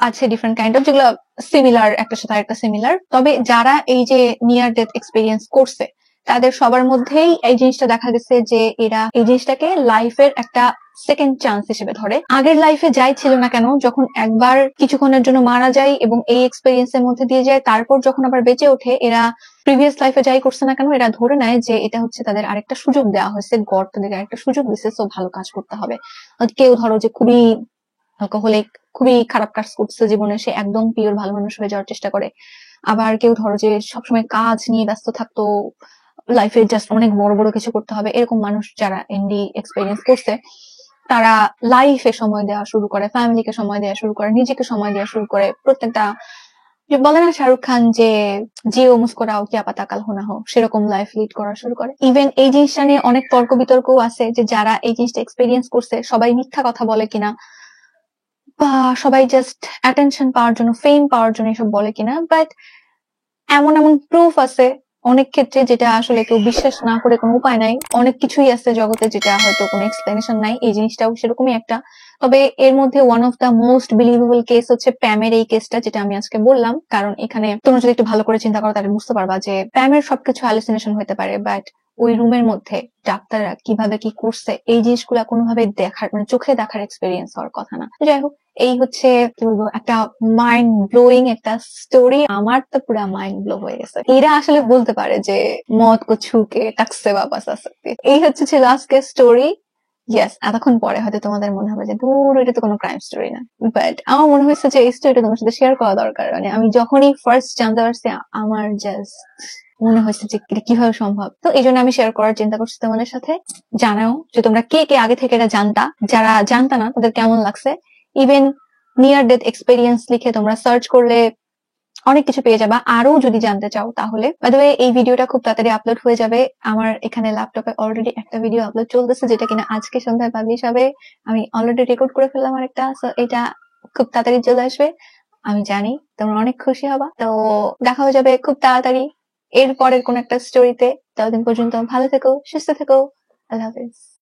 আছে ডিফারেন্ট কাইন্ড অফ, যেগুলো সিমিলার, একটার সাথে আরেকটা সিমিলার। তবে যারা এই যে নিয়ার ডেথ এক্সপেরিয়েন্স করছে তাদের সবার মধ্যেই এই জিনিসটা দেখা গেছে যে এরা এই জিনিসটাকে লাইফের একটা সেকেন্ড চান্স হিসেবে ধরে। আগের লাইফে যাই ছিল না কেন, যখন একবার কিছুক্ষণের জন্য মারা যায় এবং এই এক্সপেরিয়েন্স এর মধ্যে দিয়ে যায়, তারপর যখন আবার বেঁচে ওঠে, এরা প্রিভিয়াস লাইফে যাই করছে না কেন, এরা ধরে নেয় যে এটা হচ্ছে তাদের আরেকটা সুযোগ দেওয়া হয়েছে, গড তাদেরকে আরেকটা সুযোগ দিচ্ছে, সো ভালো কাজ করতে হবে। কেউ ধরো যে খুবই অ্যালকোহলিক, খুবই খারাপ কাজ করছে জীবনে, সে একদম পিওর ভালো মানুষ হয়ে যাওয়ার চেষ্টা করে। আবার কেউ ধরো যে সবসময় কাজ নিয়ে ব্যস্ত থাকতো, লাইফে জাস্ট অনেক বড় বড় কিছু করতে হবে, এরকম মানুষ যারা এনডি এক্সপেরিয়েন্স করছে তারা লাইফে সময় দেওয়া শুরু করে, ফ্যামিলিকে সময় দেওয়া শুরু করে, নিজেকে সময় দেওয়া শুরু করে। প্রত্যেকটা যে বলে না শাহরুখ খান যে জিও মুস্কুরাও কিয়া পাতা কাল হোনা হো, সেরকম লাইফ লিড করা শুরু করে। ইভেন এই জিনিসটা নিয়ে অনেক তর্ক বিতর্কও আছে যে যারা এই জিনিসটা এক্সপেরিয়েন্স করছে সবাই মিথ্যা কথা বলে কিনা, বা সবাই জাস্ট অ্যাটেনশন পাওয়ার জন্য, ফেম পাওয়ার জন্য এসব বলে কিনা। বাট এমন এমন প্রুফ আছে অনেক ক্ষেত্রে যেটা আসলে কেউ বিশ্বাস না করে কোনো উপায় নাই। অনেক কিছুই আছে জগতে যেটা হয়তো কোনো এক্সপ্লেনেশন নাই, এই জিনিসটাও সেরকমই একটা। তবে এর মধ্যে one of the most believable case হচ্ছে প্যামের এই কেসটা, যেটা আমি আজকে বললাম। কারণ এখানে তোমরা যদি একটু ভালো করে চিন্তা করো তাহলে বুঝতে পারবা যে প্যামের সবকিছু হ্যালুসিনেশন হতে পারে, বাট ওই রুমের মধ্যে ডাক্তাররা কিভাবে কি করছে এই জিনিসগুলা কোনোভাবে দেখার, মানে চোখে দেখার এক্সপেরিয়েন্স হওয়ার কথা না। যাই হোক, এই হচ্ছে কি বলবো, একটা মাইন্ড ব্লোয়িং একটা স্টোরি। আমার তো পুরা মাইন্ড ব্লো হয়ে গেছে। এরা আসলে বলতে পারে যে মত কো ছুকে টাকসে বাপাস আ সকতে। এই হচ্ছে ছিল আজকের স্টোরি। ইয়েস, এতক্ষণ পরে হয়তো তোমাদের মনে হবে যে দূর, এটা তো কোনো ক্রাইম স্টোরি না, বাট আমার মনে হয়েছে যে এই স্টোরিটা তোমার সাথে শেয়ার করা দরকার। মানে আমি যখনই ফার্স্ট জানতে পারছি, আমার জাস্ট মনে হয়েছে যে এটা কিভাবে সম্ভব। তো এই জন্য আমি শেয়ার করার চিন্তা করছি তোমাদের সাথে। জানাও যে তোমরা কে কে আগে থেকে এটা জানতা, যারা জানতা না তাদের কেমন লাগছে। ইভেন নিয়ার ডেথ এক্সপেরিয়েন্স লিখে তোমরা সার্চ করলে অনেক কিছু পেয়ে যাবা। আরো যদি জানতে চাও তাহলে, বাই দ্য ওয়ে, এই ভিডিওটা খুব তাড়াতাড়ি আপলোড হয়ে যাবে। আমার এখানে ল্যাপটপে অলরেডি একটা ভিডিও আপলোড চলতেছে, যেটা কিনা আজকে সন্ধ্যায় পাবলিশ হবে। আমি অলরেডি রেকর্ড করে ফেললাম আরেকটা, সো এটা খুব তাড়াতাড়ি চলে আসবে। আমি জানি তোমরা অনেক খুশি হবা। তো দেখা হয়ে যাবে খুব তাড়াতাড়ি এর পরের কোন একটা স্টোরিতে। ততদিন পর্যন্ত ভালো থেকো, সুস্থ থেকো। আল্লাহ হাফেজ।